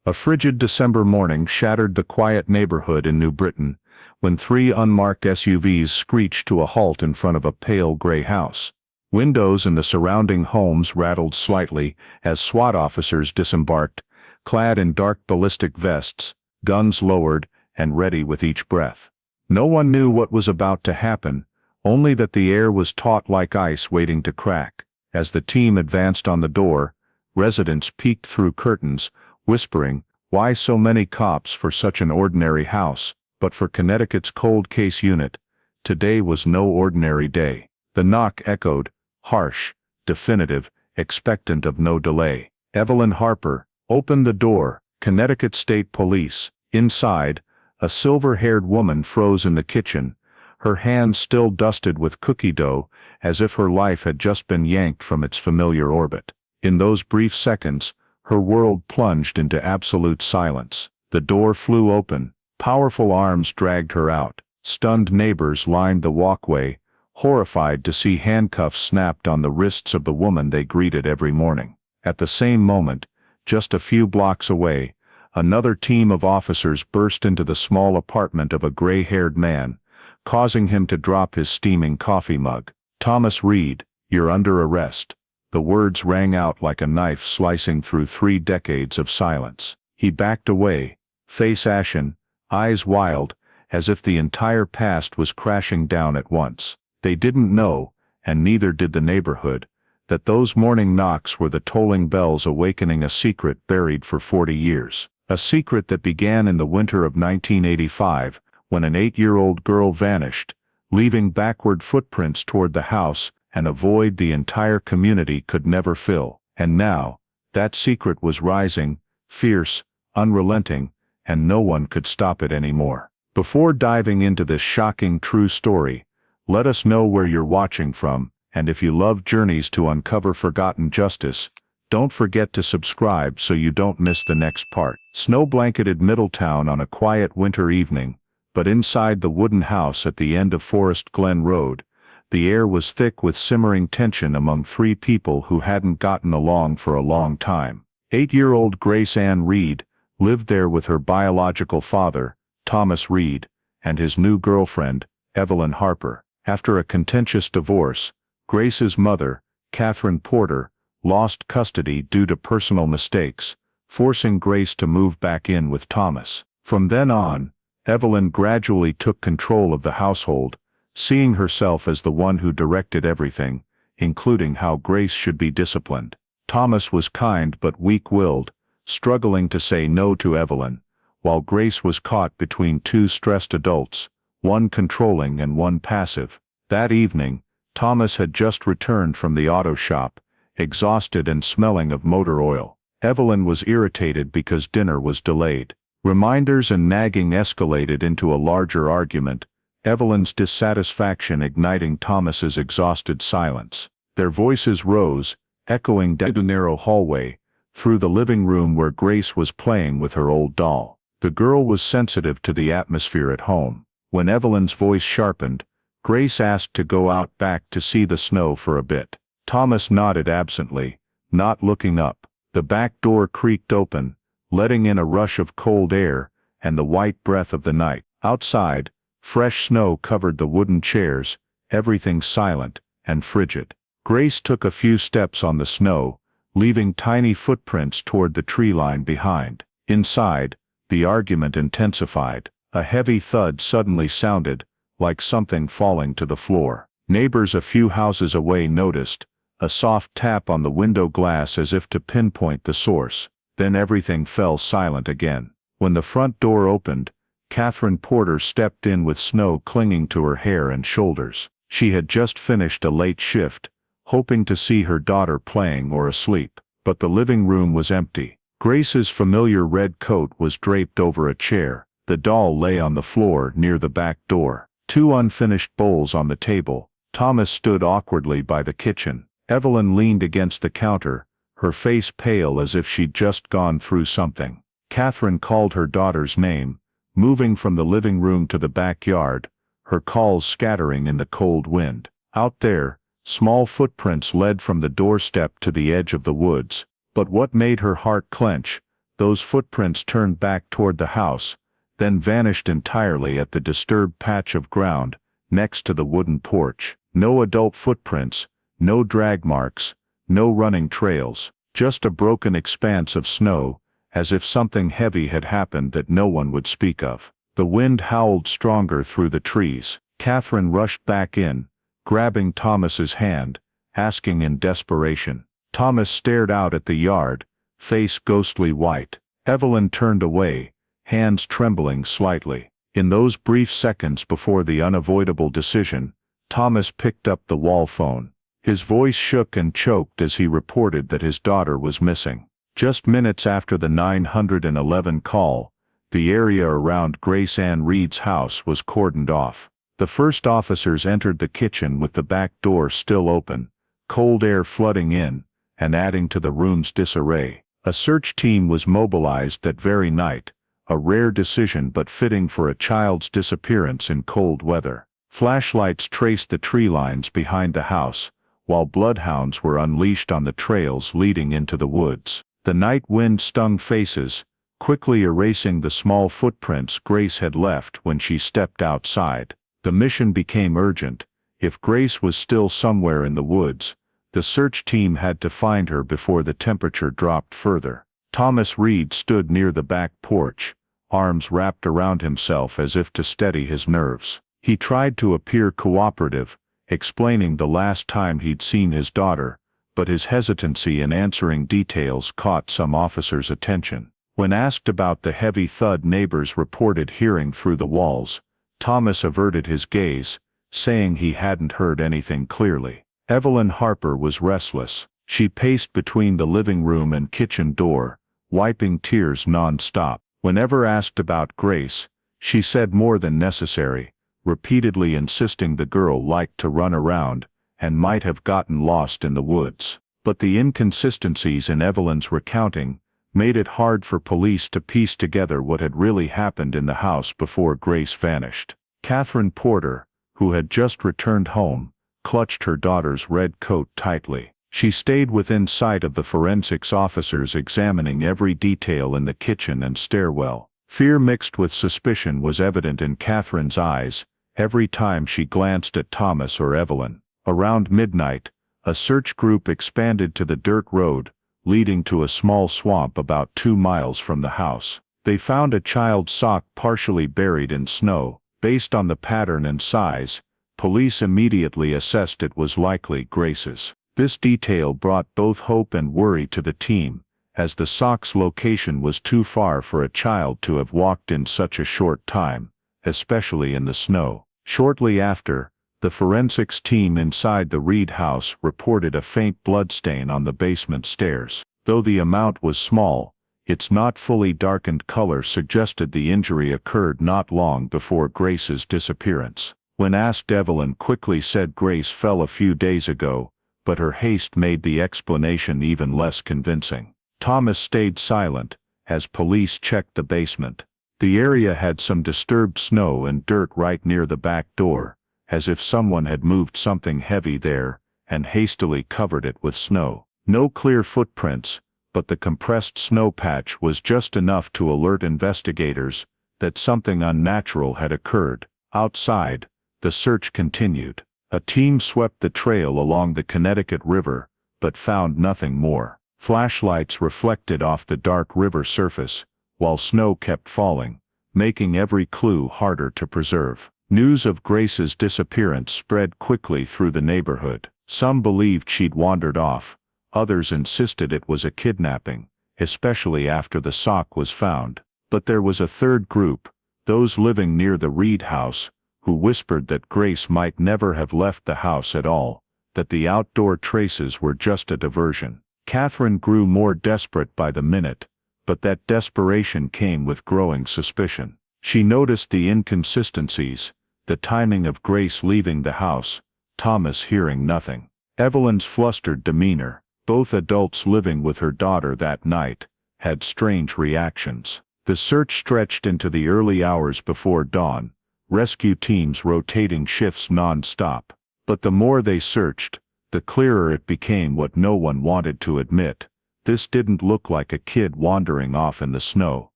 A frigid December morning shattered the quiet neighborhood in New Britain, when three unmarked SUVs screeched to a halt in front of a pale gray house. Windows in the surrounding homes rattled slightly as SWAT officers disembarked, clad in dark ballistic vests, guns lowered and ready with each breath. No one knew what was about to happen, only that the air was taut like ice waiting to crack. As the team advanced on the door, residents peeked through curtains, whispering, "Why so many cops for such an ordinary house?" But for Connecticut's cold case unit, today was no ordinary day. The knock echoed, harsh, definitive, expectant of no delay. Evelyn Harper opened the door. Connecticut State Police. Inside, a silver-haired woman froze in the kitchen, her hands still dusted with cookie dough, as if her life had just been yanked from its familiar orbit. In those brief seconds, her world plunged into absolute silence. The door flew open. Powerful arms dragged her out. Stunned neighbors lined the walkway, horrified to see handcuffs snapped on the wrists of the woman they greeted every morning. At the same moment, just a few blocks away, another team of officers burst into the small apartment of a gray-haired man, causing him to drop his steaming coffee mug. "Thomas Reed, you're under arrest." The words rang out like a knife slicing through 3 decades of silence. He backed away, face ashen, eyes wild, as if the entire past was crashing down at once. They didn't know, and neither did the neighborhood, that those morning knocks were the tolling bells awakening a secret buried for 40 years. A secret that began in the winter of 1985, when an 8-year-old girl vanished, leaving backward footprints toward the house and a void the entire community could never fill. And now, that secret was rising, fierce, unrelenting, and no one could stop it anymore. Before diving into this shocking true story, let us know where you're watching from, and if you love journeys to uncover forgotten justice, don't forget to subscribe so you don't miss the next part. Snow-blanketed Middletown on a quiet winter evening, but inside the wooden house at the end of Forest Glen Road, the air was thick with simmering tension among 3 people who hadn't gotten along for a long time. 8-year-old Grace Ann Reed lived there with her biological father, Thomas Reed, and his new girlfriend, Evelyn Harper. After a contentious divorce, Grace's mother, Catherine Porter, lost custody due to personal mistakes, forcing Grace to move back in with Thomas. From then on, Evelyn gradually took control of the household, seeing herself as the one who directed everything, including how Grace should be disciplined. Thomas was kind but weak-willed, struggling to say no to Evelyn, while Grace was caught between 2 stressed adults, one controlling and one passive. That evening, Thomas had just returned from the auto shop, exhausted and smelling of motor oil. Evelyn was irritated because dinner was delayed. Reminders and nagging escalated into a larger argument, Evelyn's dissatisfaction igniting Thomas's exhausted silence. Their voices rose, echoing down the narrow hallway, through the living room where Grace was playing with her old doll. The girl was sensitive to the atmosphere at home. When Evelyn's voice sharpened, Grace asked to go out back to see the snow for a bit. Thomas nodded absently, not looking up. The back door creaked open, letting in a rush of cold air and the white breath of the night. Outside, fresh snow covered the wooden chairs, everything silent and frigid. Grace took a few steps on the snow, leaving tiny footprints toward the tree line behind. Inside, the argument intensified. A heavy thud suddenly sounded, like something falling to the floor. Neighbors a few houses away noticed, a soft tap on the window glass as if to pinpoint the source. Then everything fell silent again. When the front door opened, Catherine Porter stepped in with snow clinging to her hair and shoulders. She had just finished a late shift, hoping to see her daughter playing or asleep. But the living room was empty. Grace's familiar red coat was draped over a chair. The doll lay on the floor near the back door. 2 unfinished bowls on the table. Thomas stood awkwardly by the kitchen. Evelyn leaned against the counter, her face pale as if she'd just gone through something. Catherine called her daughter's name, moving from the living room to the backyard, her calls scattering in the cold wind. Out there, small footprints led from the doorstep to the edge of the woods. But what made her heart clench, Those footprints turned back toward the house, then vanished entirely at the disturbed patch of ground next to the wooden porch. No adult footprints, no drag marks, no running trails, just a broken expanse of snow, as if something heavy had happened that no one would speak of. The wind howled stronger through the trees. Catherine rushed back in, grabbing Thomas's hand, asking in desperation. Thomas stared out at the yard, face ghostly white. Evelyn turned away, hands trembling slightly. In those brief seconds before the unavoidable decision, Thomas picked up the wall phone. His voice shook and choked as he reported that his daughter was missing. Just minutes after the 911 call, the area around Grace Ann Reed's house was cordoned off. The first officers entered the kitchen with the back door still open, cold air flooding in and adding to the room's disarray. A search team was mobilized that very night, a rare decision but fitting for a child's disappearance in cold weather. Flashlights traced the tree lines behind the house, while bloodhounds were unleashed on the trails leading into the woods. The night wind stung faces, quickly erasing the small footprints Grace had left when she stepped outside. The mission became urgent. If Grace was still somewhere in the woods, the search team had to find her before the temperature dropped further. Thomas Reed stood near the back porch, arms wrapped around himself as if to steady his nerves. He tried to appear cooperative, explaining the last time he'd seen his daughter, but his hesitancy in answering details caught some officers' attention. When asked about the heavy thud neighbors reported hearing through the walls, Thomas averted his gaze, saying he hadn't heard anything clearly. Evelyn Harper was restless. She paced between the living room and kitchen door, wiping tears non-stop. Whenever asked about Grace, she said more than necessary, repeatedly insisting the girl liked to run around and might have gotten lost in the woods. But the inconsistencies in Evelyn's recounting made it hard for police to piece together what had really happened in the house before Grace vanished. Catherine Porter, who had just returned home, clutched her daughter's red coat tightly. She stayed within sight of the forensics officers examining every detail in the kitchen and stairwell. Fear mixed with suspicion was evident in Catherine's eyes every time she glanced at Thomas or Evelyn. Around midnight, a search group expanded to the dirt road, leading to a small swamp about 2 miles from the house. They found a child's sock partially buried in snow. Based on the pattern and size, police immediately assessed it was likely Grace's. This detail brought both hope and worry to the team, as the sock's location was too far for a child to have walked in such a short time, especially in the snow. Shortly after, the forensics team inside the Reed house reported a faint bloodstain on the basement stairs. Though the amount was small, its not fully darkened color suggested the injury occurred not long before Grace's disappearance. When asked, Evelyn quickly said Grace fell a few days ago, but her haste made the explanation even less convincing. Thomas stayed silent as police checked the basement. The area had some disturbed snow and dirt right near the back door, as if someone had moved something heavy there and hastily covered it with snow. No clear footprints, but the compressed snow patch was just enough to alert investigators that something unnatural had occurred. Outside, the search continued. A team swept the trail along the Connecticut River, but found nothing more. Flashlights reflected off the dark river surface, while snow kept falling, making every clue harder to preserve. News of Grace's disappearance spread quickly through the neighborhood. Some believed she'd wandered off, others insisted it was a kidnapping, especially after the sock was found. But there was a third group, those living near the Reed house, who whispered that Grace might never have left the house at all, that the outdoor traces were just a diversion. Catherine grew more desperate by the minute, but that desperation came with growing suspicion. She noticed the inconsistencies, the timing of Grace leaving the house, Thomas hearing nothing. Evelyn's flustered demeanor. Both adults living with her daughter that night had strange reactions. The search stretched into the early hours before dawn, rescue teams rotating shifts non-stop. But the more they searched, the clearer it became what no one wanted to admit. This didn't look like a kid wandering off in the snow.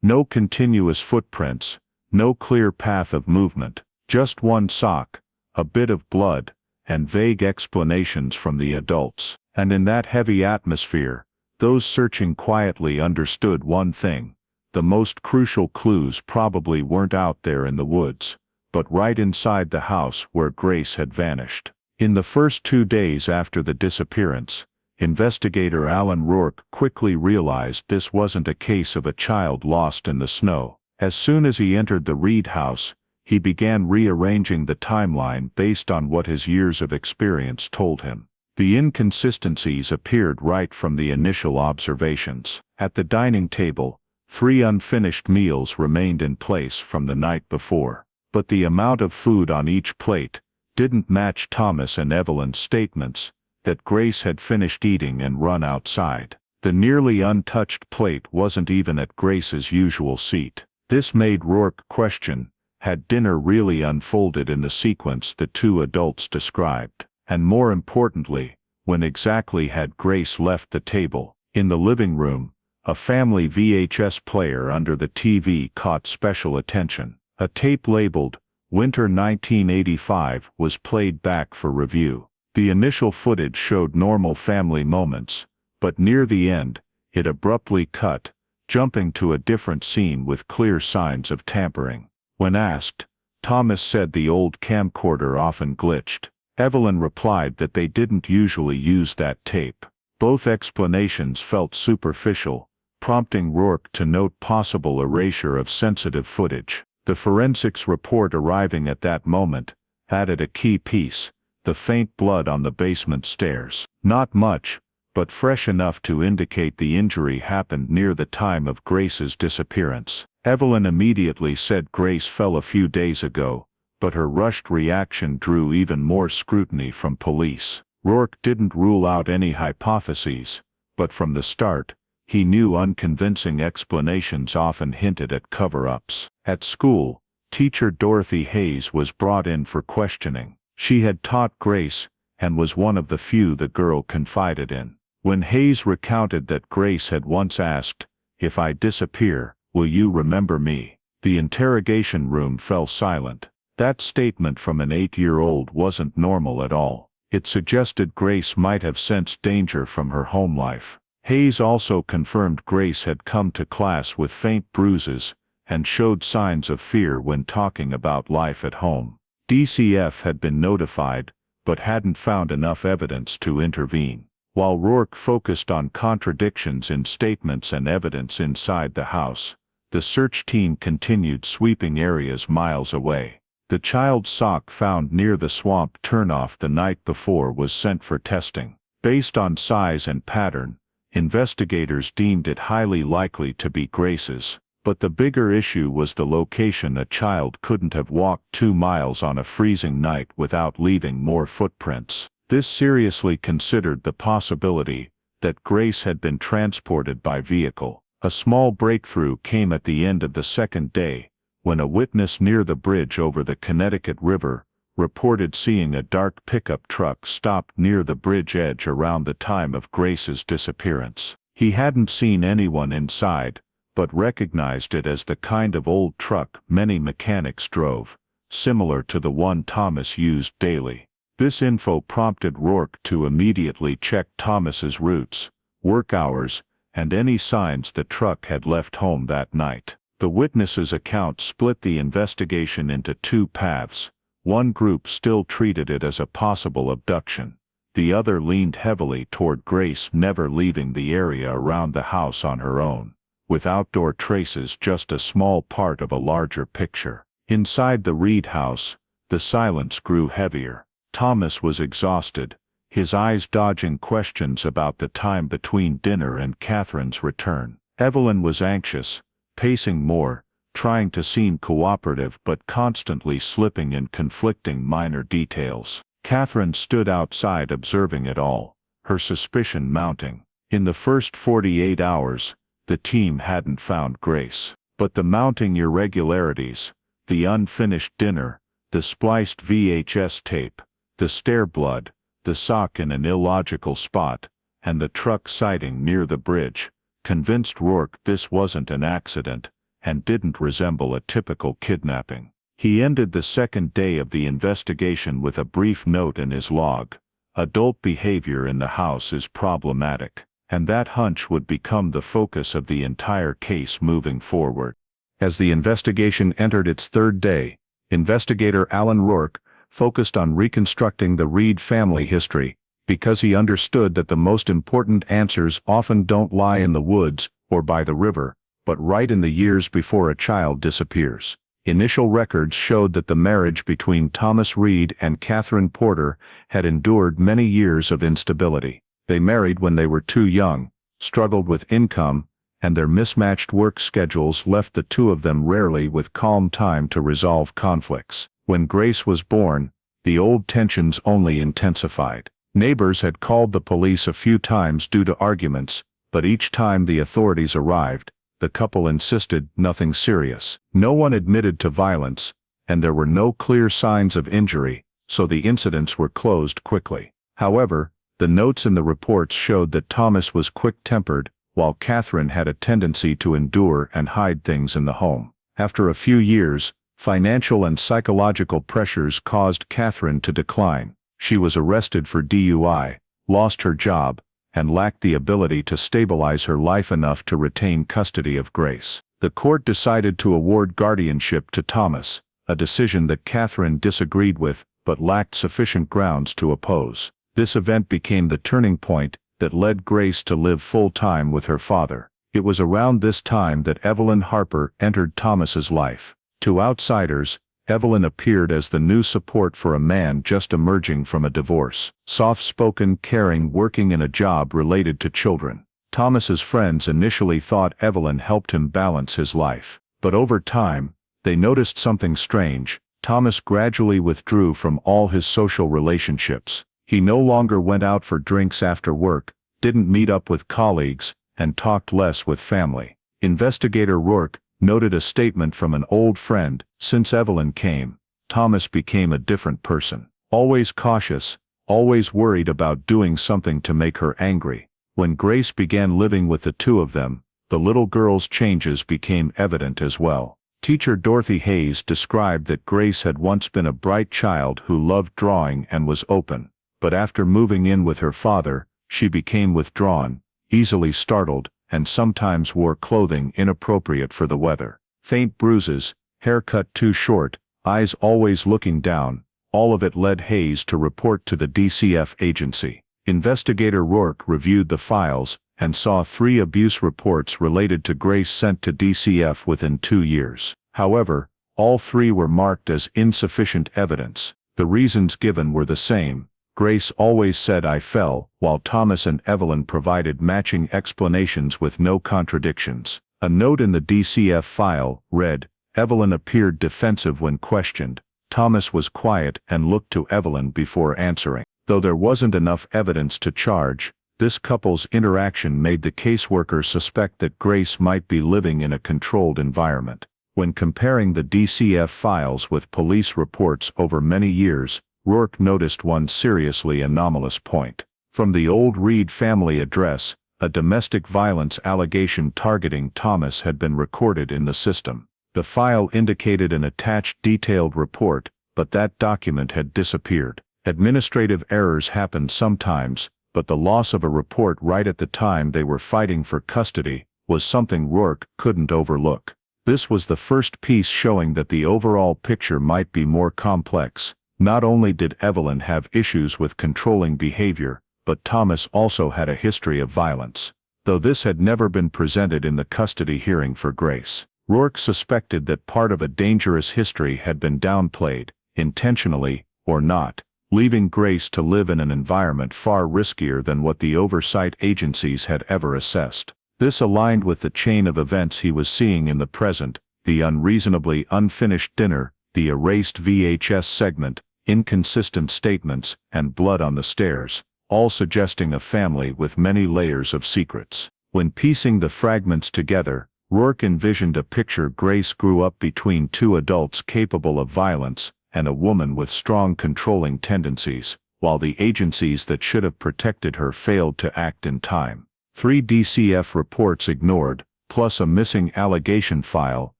No continuous footprints, no clear path of movement, just one sock, a bit of blood, and vague explanations from the adults. And in that heavy atmosphere, those searching quietly understood one thing: the most crucial clues probably weren't out there in the woods, but right inside the house where Grace had vanished. In the first 2 days after the disappearance, investigator Alan Rourke quickly realized this wasn't a case of a child lost in the snow. As soon as he entered the Reed house, he began rearranging the timeline based on what his years of experience told him. The inconsistencies appeared right from the initial observations. At the dining table, 3 unfinished meals remained in place from the night before, but the amount of food on each plate didn't match Thomas and Evelyn's statements that Grace had finished eating and run outside. The nearly untouched plate wasn't even at Grace's usual seat. This made Rourke question, had dinner really unfolded in the sequence the 2 adults described? And more importantly, when exactly had Grace left the table? In the living room, a family VHS player under the TV caught special attention. A tape labeled Winter 1985 was played back for review. The initial footage showed normal family moments, but near the end, it abruptly cut, jumping to a different scene with clear signs of tampering. When asked, Thomas said the old camcorder often glitched. Evelyn replied that they didn't usually use that tape. Both explanations felt superficial, prompting Rourke to note possible erasure of sensitive footage. The forensics report arriving at that moment added a key piece: the faint blood on the basement stairs. Not much, but fresh enough to indicate the injury happened near the time of Grace's disappearance. Evelyn immediately said Grace fell a few days ago, but her rushed reaction drew even more scrutiny from police. Rourke didn't rule out any hypotheses, but from the start, he knew unconvincing explanations often hinted at cover-ups. At school, teacher Dorothy Hayes was brought in for questioning. She had taught Grace, and was one of the few the girl confided in. When Hayes recounted that Grace had once asked, "If I disappear, will you remember me?" the interrogation room fell silent. That statement from an 8-year-old wasn't normal at all. It suggested Grace might have sensed danger from her home life. Hayes also confirmed Grace had come to class with faint bruises, and showed signs of fear when talking about life at home. DCF had been notified, but hadn't found enough evidence to intervene. While Rourke focused on contradictions in statements and evidence inside the house, the search team continued sweeping areas miles away. The child's sock found near the swamp turnoff the night before was sent for testing. Based on size and pattern, investigators deemed it highly likely to be Grace's. But the bigger issue was the location. A child couldn't have walked 2 miles on a freezing night without leaving more footprints. This seriously considered the possibility that Grace had been transported by vehicle. A small breakthrough came at the end of the second day, when a witness near the bridge over the Connecticut River reported seeing a dark pickup truck stopped near the bridge edge around the time of Grace's disappearance. He hadn't seen anyone inside, but recognized it as the kind of old truck many mechanics drove, similar to the one Thomas used daily. This info prompted Rourke to immediately check Thomas's routes, work hours, and any signs the truck had left home that night. The witness's account split the investigation into 2 paths. One group still treated it as a possible abduction. The other leaned heavily toward Grace never leaving the area around the house on her own, with outdoor traces just a small part of a larger picture. Inside the Reed house, the silence grew heavier. Thomas was exhausted, his eyes dodging questions about the time between dinner and Catherine's return. Evelyn was anxious, pacing more, trying to seem cooperative but constantly slipping in conflicting minor details. Catherine stood outside observing it all, her suspicion mounting. In the first 48 hours, the team hadn't found Grace. But the mounting irregularities, the unfinished dinner, the spliced VHS tape, the stair blood, the sock in an illogical spot, and the truck siding near the bridge convinced Rourke this wasn't an accident and didn't resemble a typical kidnapping. He ended the second day of the investigation with a brief note in his log: "Adult behavior in the house is problematic," and that hunch would become the focus of the entire case moving forward. As the investigation entered its third day, investigator Alan Rourke focused on reconstructing the Reed family history, because he understood that the most important answers often don't lie in the woods or by the river, but right in the years before a child disappears. Initial records showed that the marriage between Thomas Reed and Catherine Porter had endured many years of instability. They married when they were too young, struggled with income, and their mismatched work schedules left the two of them rarely with calm time to resolve conflicts. When Grace was born, the old tensions only intensified. Neighbors had called the police a few times due to arguments, but each time the authorities arrived, the couple insisted nothing serious. No one admitted to violence, and there were no clear signs of injury, so the incidents were closed quickly. However, the notes in the reports showed that Thomas was quick-tempered, while Catherine had a tendency to endure and hide things in the home. After a few years, financial and psychological pressures caused Catherine to decline. She was arrested for DUI, lost her job, and lacked the ability to stabilize her life enough to retain custody of Grace. The court decided to award guardianship to Thomas, a decision that Catherine disagreed with but lacked sufficient grounds to oppose. This event became the turning point that led Grace to live full-time with her father. It was around this time that Evelyn Harper entered Thomas's life. To outsiders, Evelyn appeared as the new support for a man just emerging from a divorce. Soft-spoken, caring, working in a job related to children. Thomas's friends initially thought Evelyn helped him balance his life. But over time, they noticed something strange. Thomas gradually withdrew from all his social relationships. He no longer went out for drinks after work, didn't meet up with colleagues, and talked less with family. Investigator Rourke noted a statement from an old friend: "Since Evelyn came, Thomas became a different person. Always cautious, always worried about doing something to make her angry." When Grace began living with the two of them, the little girl's changes became evident as well. Teacher Dorothy Hayes described that Grace had once been a bright child who loved drawing and was open, but after moving in with her father, she became withdrawn, easily startled, and sometimes wore clothing inappropriate for the weather. Faint bruises, hair cut too short, eyes always looking down, all of it led Hayes to report to the DCF agency. Investigator Rourke reviewed the files and saw 3 abuse reports related to Grace sent to DCF within 2 years. However, all 3 were marked as insufficient evidence. The reasons given were the same. Grace always said "I fell," while Thomas and Evelyn provided matching explanations with no contradictions. A note in the DCF file read, "Evelyn appeared defensive when questioned. Thomas was quiet and looked to Evelyn before answering." Though there wasn't enough evidence to charge, this couple's interaction made the caseworker suspect that Grace might be living in a controlled environment. When comparing the DCF files with police reports over many years, Rourke noticed one seriously anomalous point. From the old Reed family address, a domestic violence allegation targeting Thomas had been recorded in the system. The file indicated an attached detailed report, but that document had disappeared. Administrative errors happened sometimes, but the loss of a report right at the time they were fighting for custody was something Rourke couldn't overlook. This was the first piece showing that the overall picture might be more complex. Not only did Evelyn have issues with controlling behavior, but Thomas also had a history of violence. Though this had never been presented in the custody hearing for Grace, Rourke suspected that part of a dangerous history had been downplayed, intentionally or not, leaving Grace to live in an environment far riskier than what the oversight agencies had ever assessed. This aligned with the chain of events he was seeing in the present: the unreasonably unfinished dinner, the erased VHS segment, inconsistent statements, and blood on the stairs, all suggesting a family with many layers of secrets. When piecing the fragments together, Rourke envisioned a picture: Grace grew up between 2 adults capable of violence, and a woman with strong controlling tendencies, while the agencies that should have protected her failed to act in time. 3 DCF reports ignored, plus a missing allegation file,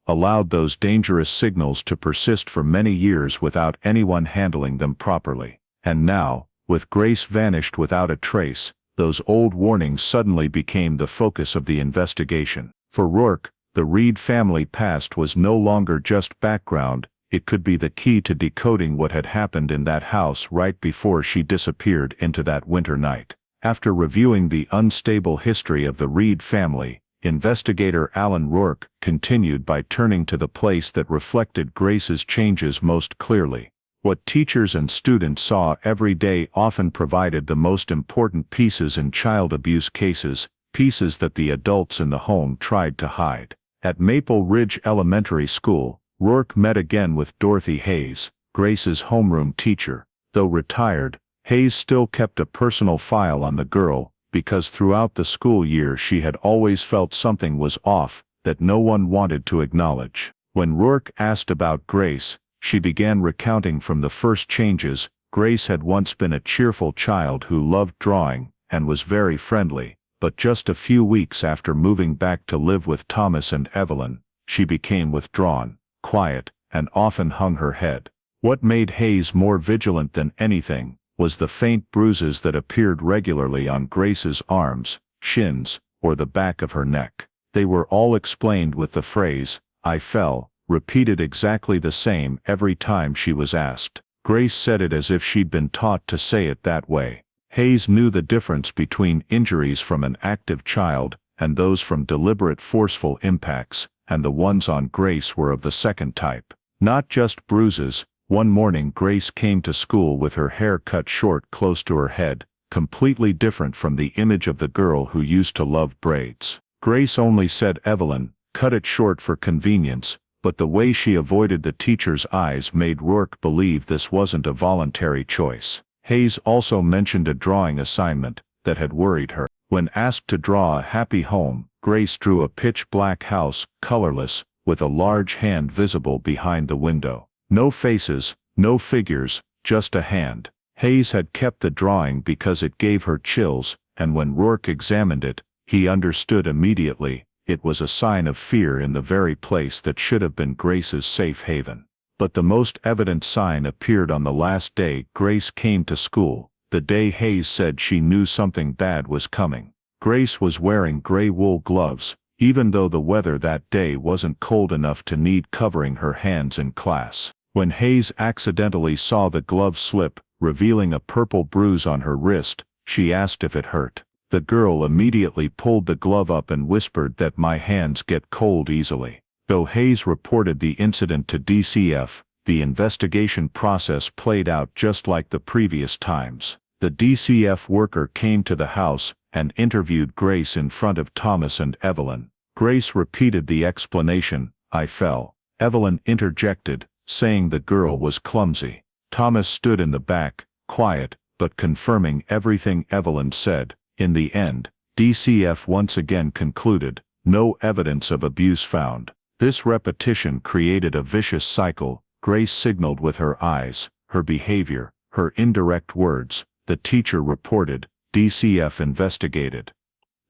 allowed those dangerous signals to persist for many years without anyone handling them properly. And now, with Grace vanished without a trace, those old warnings suddenly became the focus of the investigation. For Rourke, the Reed family past was no longer just background, it could be the key to decoding what had happened in that house right before she disappeared into that winter night. After reviewing the unstable history of the Reed family, investigator Alan Rourke continued by turning to the place that reflected Grace's changes most clearly. What teachers and students saw every day often provided the most important pieces in child abuse cases, pieces that the adults in the home tried to hide. At Maple Ridge Elementary School, Rourke met again with Dorothy Hayes, Grace's homeroom teacher. Though retired, Hayes still kept a personal file on the girl, because throughout the school year she had always felt something was off that no one wanted to acknowledge. When Rourke asked about Grace, she began recounting from the first changes. Grace had once been a cheerful child who loved drawing and was very friendly, but just a few weeks after moving back to live with Thomas and Evelyn, she became withdrawn, quiet, and often hung her head. What made Hayes more vigilant than anything was the faint bruises that appeared regularly on Grace's arms, shins, or the back of her neck. They were all explained with the phrase, "I fell," repeated exactly the same every time she was asked. Grace said it as if she'd been taught to say it that way. Hayes knew the difference between injuries from an active child and those from deliberate forceful impacts, and the ones on Grace were of the second type. Not just bruises. One morning Grace came to school with her hair cut short close to her head, completely different from the image of the girl who used to love braids. Grace only said Evelyn, cut it short for convenience, but the way she avoided the teacher's eyes made Rourke believe this wasn't a voluntary choice. Hayes also mentioned a drawing assignment that had worried her. When asked to draw a happy home, Grace drew a pitch-black house, colorless, with a large hand visible behind the window. No faces, no figures, just a hand. Hayes had kept the drawing because it gave her chills, and when Rourke examined it, he understood immediately. It was a sign of fear in the very place that should have been Grace's safe haven. But the most evident sign appeared on the last day Grace came to school, the day Hayes said she knew something bad was coming. Grace was wearing gray wool gloves, even though the weather that day wasn't cold enough to need covering her hands in class. When Hayes accidentally saw the glove slip, revealing a purple bruise on her wrist, she asked if it hurt. The girl immediately pulled the glove up and whispered that my hands get cold easily. Though Hayes reported the incident to DCF, the investigation process played out just like the previous times. The DCF worker came to the house and interviewed Grace in front of Thomas and Evelyn. Grace repeated the explanation, "I fell." Evelyn interjected, saying the girl was clumsy. Thomas stood in the back, quiet, but confirming everything Evelyn said. In the end, DCF once again concluded, no evidence of abuse found. This repetition created a vicious cycle. Grace signaled with her eyes, her behavior, her indirect words. The teacher reported, DCF investigated.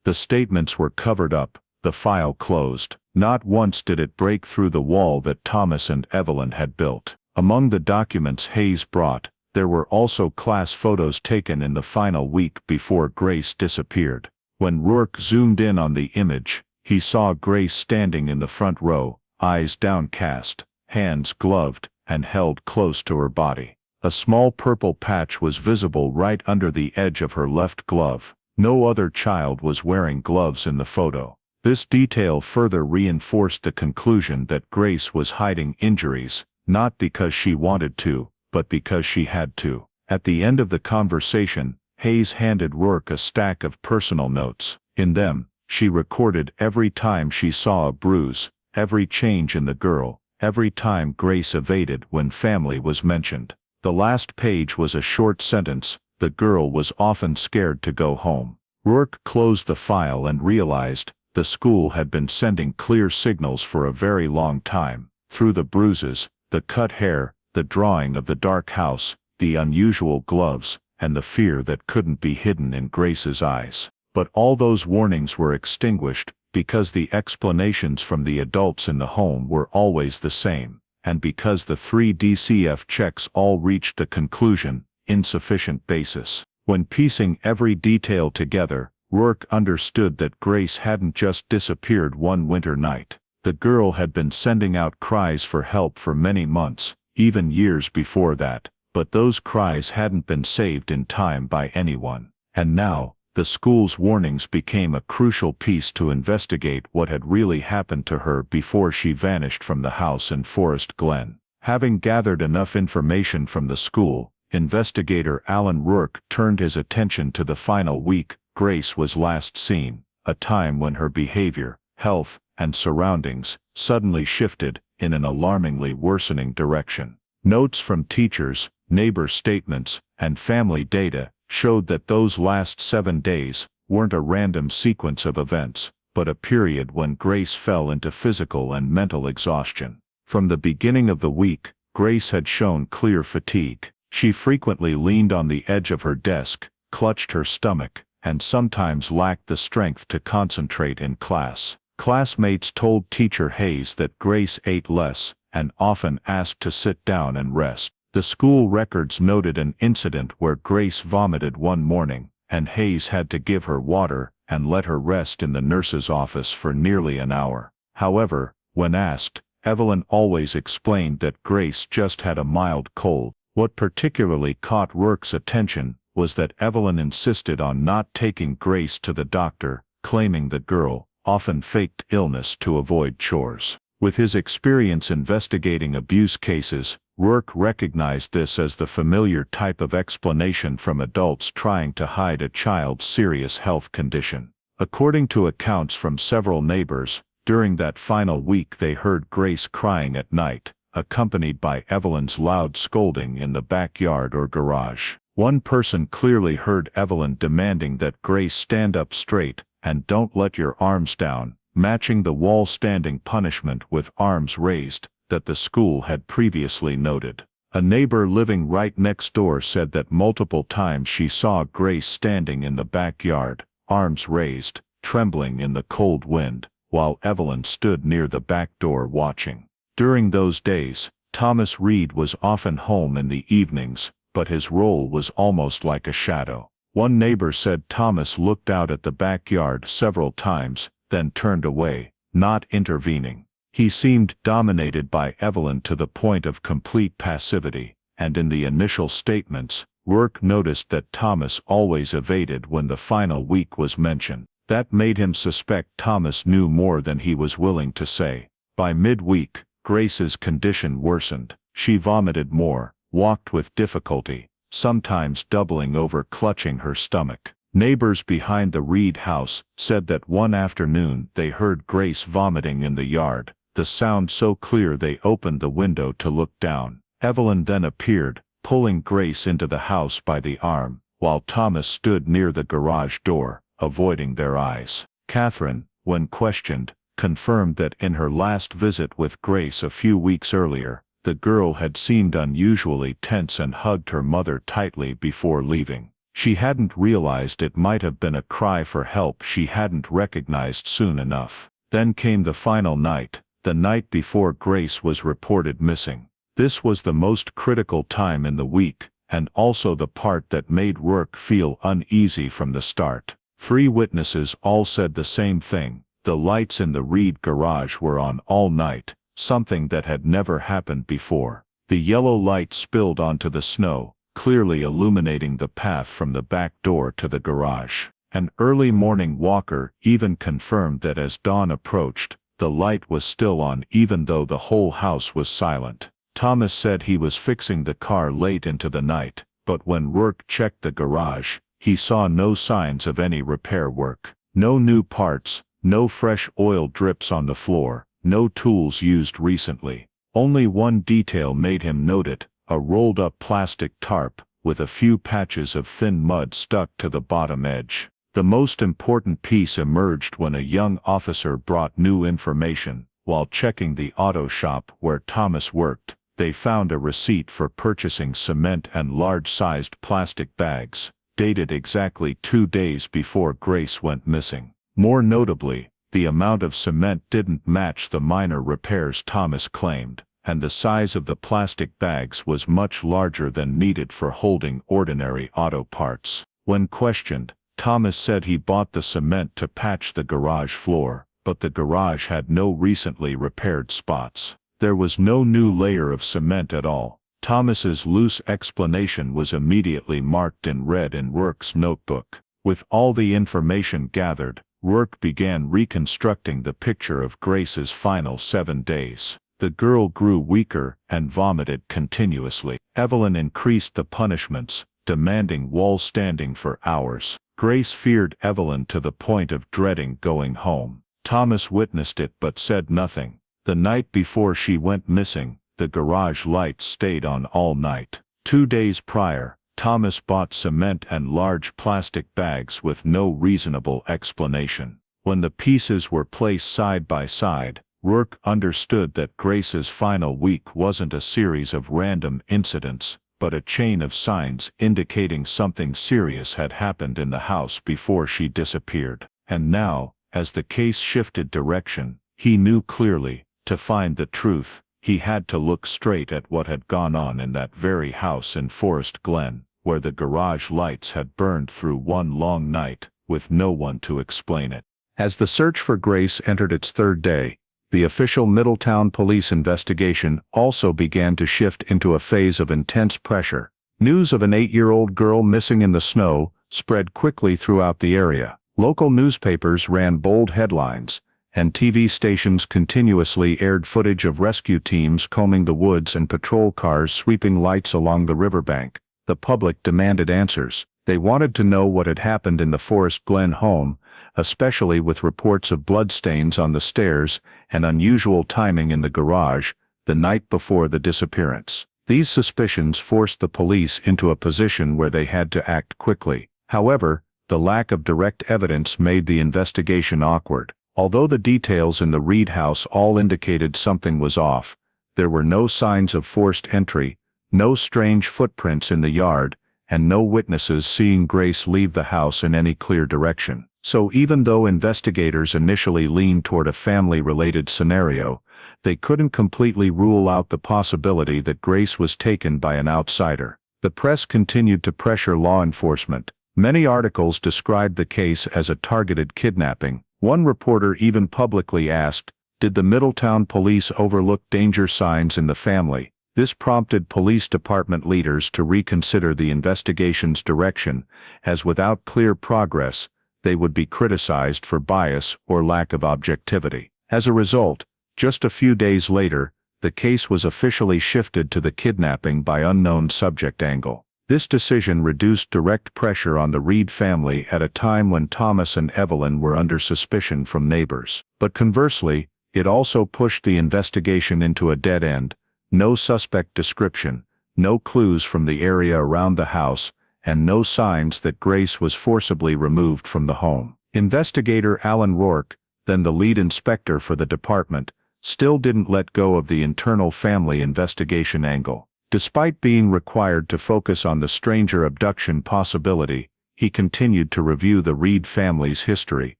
The statements were covered up, the file closed. Not once did it break through the wall that Thomas and Evelyn had built. Among the documents Hayes brought, there were also class photos taken in the final week before Grace disappeared. When Rourke zoomed in on the image, he saw Grace standing in the front row, eyes downcast, hands gloved, and held close to her body. A small purple patch was visible right under the edge of her left glove. No other child was wearing gloves in the photo. This detail further reinforced the conclusion that Grace was hiding injuries, not because she wanted to, but because she had to. At the end of the conversation, Hayes handed Rourke a stack of personal notes. In them, she recorded every time she saw a bruise, every change in the girl, every time Grace evaded when family was mentioned. The last page was a short sentence, "The girl was often scared to go home." Rourke closed the file and realized the school had been sending clear signals for a very long time. Through the bruises, the cut hair, the drawing of the dark house, the unusual gloves, and the fear that couldn't be hidden in Grace's eyes. But all those warnings were extinguished, because the explanations from the adults in the home were always the same, and because the 3 DCF checks all reached the conclusion, insufficient basis. When piecing every detail together, Rourke understood that Grace hadn't just disappeared one winter night. The girl had been sending out cries for help for many months, even years before that, but those cries hadn't been saved in time by anyone. And now, the school's warnings became a crucial piece to investigate what had really happened to her before she vanished from the house in Forest Glen. Having gathered enough information from the school, investigator Alan Rourke turned his attention to the final week Grace was last seen, a time when her behavior, health, and surroundings suddenly shifted in an alarmingly worsening direction. Notes from teachers, neighbor statements, and family data showed that those last 7 days weren't a random sequence of events, but a period when Grace fell into physical and mental exhaustion. From the beginning of the week, Grace had shown clear fatigue. She frequently leaned on the edge of her desk, clutched her stomach, and sometimes lacked the strength to concentrate in class. Classmates told teacher Hayes that Grace ate less and often asked to sit down and rest. The school records noted an incident where Grace vomited one morning, and Hayes had to give her water and let her rest in the nurse's office for nearly an hour. However, when asked, Evelyn always explained that Grace just had a mild cold. What particularly caught Rourke's attention was that Evelyn insisted on not taking Grace to the doctor, claiming the girl often faked illness to avoid chores. With his experience investigating abuse cases, Rourke recognized this as the familiar type of explanation from adults trying to hide a child's serious health condition. According to accounts from several neighbors, during that final week they heard Grace crying at night, accompanied by Evelyn's loud scolding in the backyard or garage. One person clearly heard Evelyn demanding that Grace stand up straight and don't let your arms down, matching the wall-standing punishment with arms raised that the school had previously noted. A neighbor living right next door said that multiple times she saw Grace standing in the backyard, arms raised, trembling in the cold wind, while Evelyn stood near the back door watching. During those days, Thomas Reed was often home in the evenings, but his role was almost like a shadow. One neighbor said Thomas looked out at the backyard several times, then turned away, not intervening. He seemed dominated by Evelyn to the point of complete passivity, and in the initial statements, Rourke noticed that Thomas always evaded when the final week was mentioned. That made him suspect Thomas knew more than he was willing to say. By midweek, Grace's condition worsened. She vomited more, walked with difficulty, sometimes doubling over clutching her stomach. Neighbors behind the Reed house said that one afternoon they heard Grace vomiting in the yard, the sound so clear they opened the window to look down. Evelyn then appeared, pulling Grace into the house by the arm, while Thomas stood near the garage door, avoiding their eyes. Catherine, when questioned, confirmed that in her last visit with Grace a few weeks earlier, the girl had seemed unusually tense and hugged her mother tightly before leaving. She hadn't realized it might have been a cry for help she hadn't recognized soon enough. Then came the final night, the night before Grace was reported missing. This was the most critical time in the week, and also the part that made Rourke feel uneasy from the start. 3 witnesses all said the same thing: the lights in the Reed garage were on all night, something that had never happened before. The yellow light spilled onto the snow, clearly illuminating the path from the back door to the garage. An early morning walker even confirmed that as dawn approached, the light was still on even though the whole house was silent. Thomas said he was fixing the car late into the night, but when Rourke checked the garage, he saw no signs of any repair work. No new parts, no fresh oil drips on the floor, no tools used recently. Only one detail made him note it: a rolled-up plastic tarp, with a few patches of thin mud stuck to the bottom edge. The most important piece emerged when a young officer brought new information. While checking the auto shop where Thomas worked, they found a receipt for purchasing cement and large-sized plastic bags, dated exactly 2 days before Grace went missing. More notably, the amount of cement didn't match the minor repairs Thomas claimed, and the size of the plastic bags was much larger than needed for holding ordinary auto parts. When questioned, Thomas said he bought the cement to patch the garage floor, but the garage had no recently repaired spots. There was no new layer of cement at all. Thomas's loose explanation was immediately marked in red in Rourke's notebook. With all the information gathered, Rourke began reconstructing the picture of Grace's final 7 days. The girl grew weaker and vomited continuously. Evelyn increased the punishments, demanding wall standing for hours. Grace feared Evelyn to the point of dreading going home. Thomas witnessed it but said nothing. The night before she went missing, the garage lights stayed on all night. 2 days prior, Thomas bought cement and large plastic bags with no reasonable explanation. When the pieces were placed side by side, Rourke understood that Grace's final week wasn't a series of random incidents, but a chain of signs indicating something serious had happened in the house before she disappeared. And now, as the case shifted direction, he knew clearly, to find the truth, he had to look straight at what had gone on in that very house in Forest Glen, where the garage lights had burned through one long night, with no one to explain it. As the search for Grace entered its 3rd day, the official Middletown police investigation also began to shift into a phase of intense pressure. News of an 8-year-old girl missing in the snow spread quickly throughout the area. Local newspapers ran bold headlines, and TV stations continuously aired footage of rescue teams combing the woods and patrol cars sweeping lights along the riverbank. The public demanded answers. They wanted to know what had happened in the Forest Glen home, especially with reports of bloodstains on the stairs and unusual timing in the garage the night before the disappearance. These suspicions forced the police into a position where they had to act quickly. However, the lack of direct evidence made the investigation awkward. Although the details in the Reed house all indicated something was off, there were no signs of forced entry, no strange footprints in the yard, and no witnesses seeing Grace leave the house in any clear direction. So even though investigators initially leaned toward a family-related scenario, they couldn't completely rule out the possibility that Grace was taken by an outsider. The press continued to pressure law enforcement. Many articles described the case as a targeted kidnapping. One reporter even publicly asked, "Did the Middletown police overlook danger signs in the family?" This prompted police department leaders to reconsider the investigation's direction, as without clear progress, they would be criticized for bias or lack of objectivity. As a result, just a few days later, the case was officially shifted to the kidnapping by unknown subject angle. This decision reduced direct pressure on the Reed family at a time when Thomas and Evelyn were under suspicion from neighbors. But conversely, it also pushed the investigation into a dead end. No suspect description, no clues from the area around the house, and no signs that Grace was forcibly removed from the home. Investigator Alan Rourke, then the lead inspector for the department, still didn't let go of the internal family investigation angle. Despite being required to focus on the stranger abduction possibility, he continued to review the Reed family's history,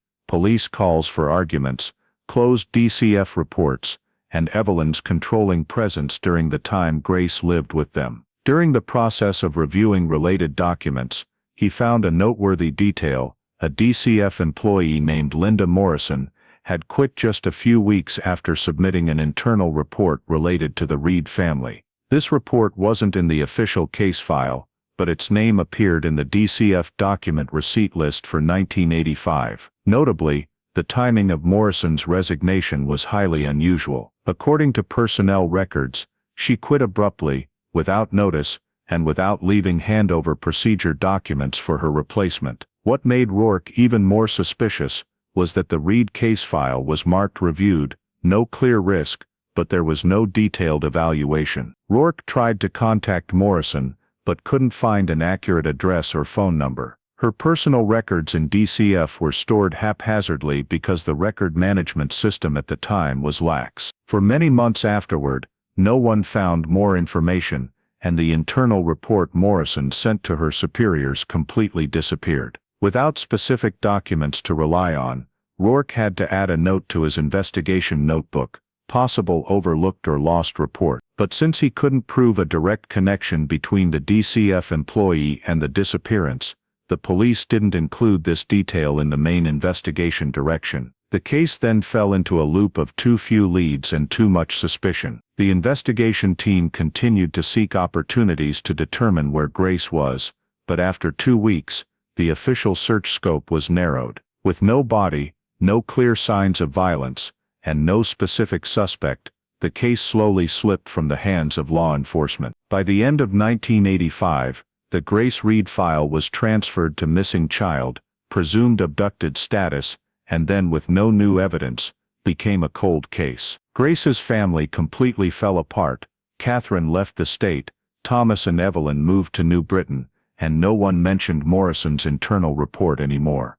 police calls for arguments, closed DCF reports, and Evelyn's controlling presence during the time Grace lived with them. During the process of reviewing related documents, he found a noteworthy detail. A DCF employee named Linda Morrison had quit just a few weeks after submitting an internal report related to the Reed family. This report wasn't in the official case file, but its name appeared in the DCF document receipt list for 1985. Notably, the timing of Morrison's resignation was highly unusual. According to personnel records, she quit abruptly, without notice, and without leaving handover procedure documents for her replacement. What made Rourke even more suspicious was that the Reed case file was marked reviewed, no clear risk, but there was no detailed evaluation. Rourke tried to contact Morrison, but couldn't find an accurate address or phone number. Her personal records in DCF were stored haphazardly because the record management system at the time was lax. For many months afterward, no one found more information, and the internal report Morrison sent to her superiors completely disappeared. Without specific documents to rely on, Rourke had to add a note to his investigation notebook, possible overlooked or lost report. But since he couldn't prove a direct connection between the DCF employee and the disappearance, the police didn't include this detail in the main investigation direction. The case then fell into a loop of too few leads and too much suspicion. The investigation team continued to seek opportunities to determine where Grace was, but after 2 weeks, the official search scope was narrowed. With no body, no clear signs of violence, and no specific suspect, the case slowly slipped from the hands of law enforcement. By the end of 1985, the Grace Reed file was transferred to missing child, presumed abducted status, and then with no new evidence, became a cold case. Grace's family completely fell apart. Catherine left the state, Thomas and Evelyn moved to New Britain, and no one mentioned Morrison's internal report anymore.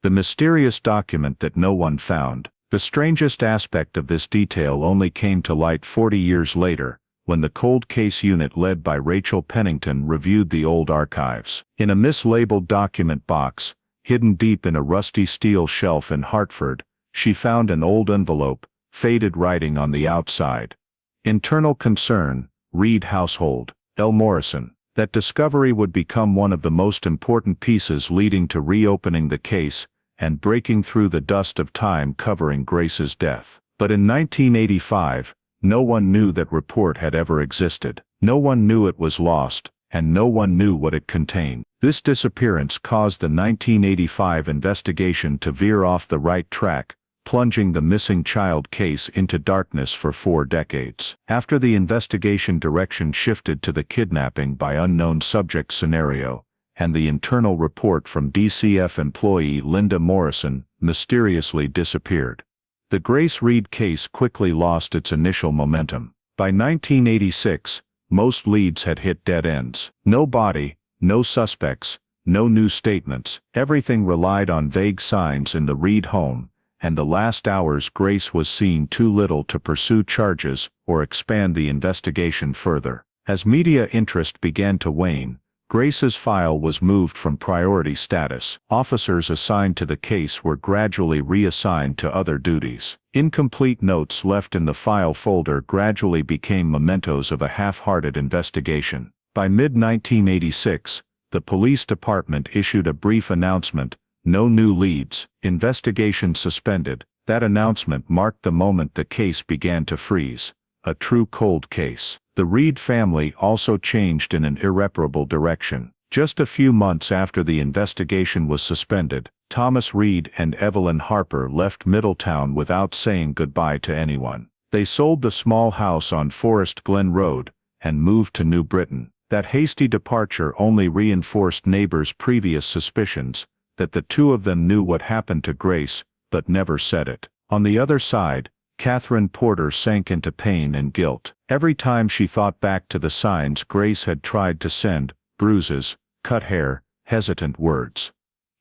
The mysterious document that no one found. The strangest aspect of this detail only came to light 40 years later, when the cold case unit led by Rachel Pennington reviewed the old archives. In a mislabeled document box, hidden deep in a rusty steel shelf in Hartford, she found an old envelope, faded writing on the outside. Internal concern, Reed household, L. Morrison. That discovery would become one of the most important pieces leading to reopening the case and breaking through the dust of time covering Grace's death. But in 1985, no one knew that report had ever existed. No one knew it was lost, and no one knew what it contained. This disappearance caused the 1985 investigation to veer off the right track, plunging the missing child case into darkness for 4 decades. After the investigation direction shifted to the kidnapping by unknown subject scenario, and the internal report from DCF employee Linda Morrison mysteriously disappeared, the Grace Reed case quickly lost its initial momentum. By 1986, most leads had hit dead ends. No body, no suspects, no new statements. Everything relied on vague signs in the Reed home, and the last hours Grace was seen too little to pursue charges or expand the investigation further. As media interest began to wane, Grace's file was moved from priority status. Officers assigned to the case were gradually reassigned to other duties. Incomplete notes left in the file folder gradually became mementos of a half-hearted investigation. By mid-1986, the police department issued a brief announcement: no new leads, investigation suspended. That announcement marked the moment the case began to freeze. A true cold case. The Reed family also changed in an irreparable direction. Just a few months after the investigation was suspended, Thomas Reed and Evelyn Harper left Middletown without saying goodbye to anyone. They sold the small house on Forest Glen Road and moved to New Britain. That hasty departure only reinforced neighbors' previous suspicions that the two of them knew what happened to Grace, but never said it. On the other side, Catherine Porter sank into pain and guilt. Every time she thought back to the signs Grace had tried to send: bruises, cut hair, hesitant words.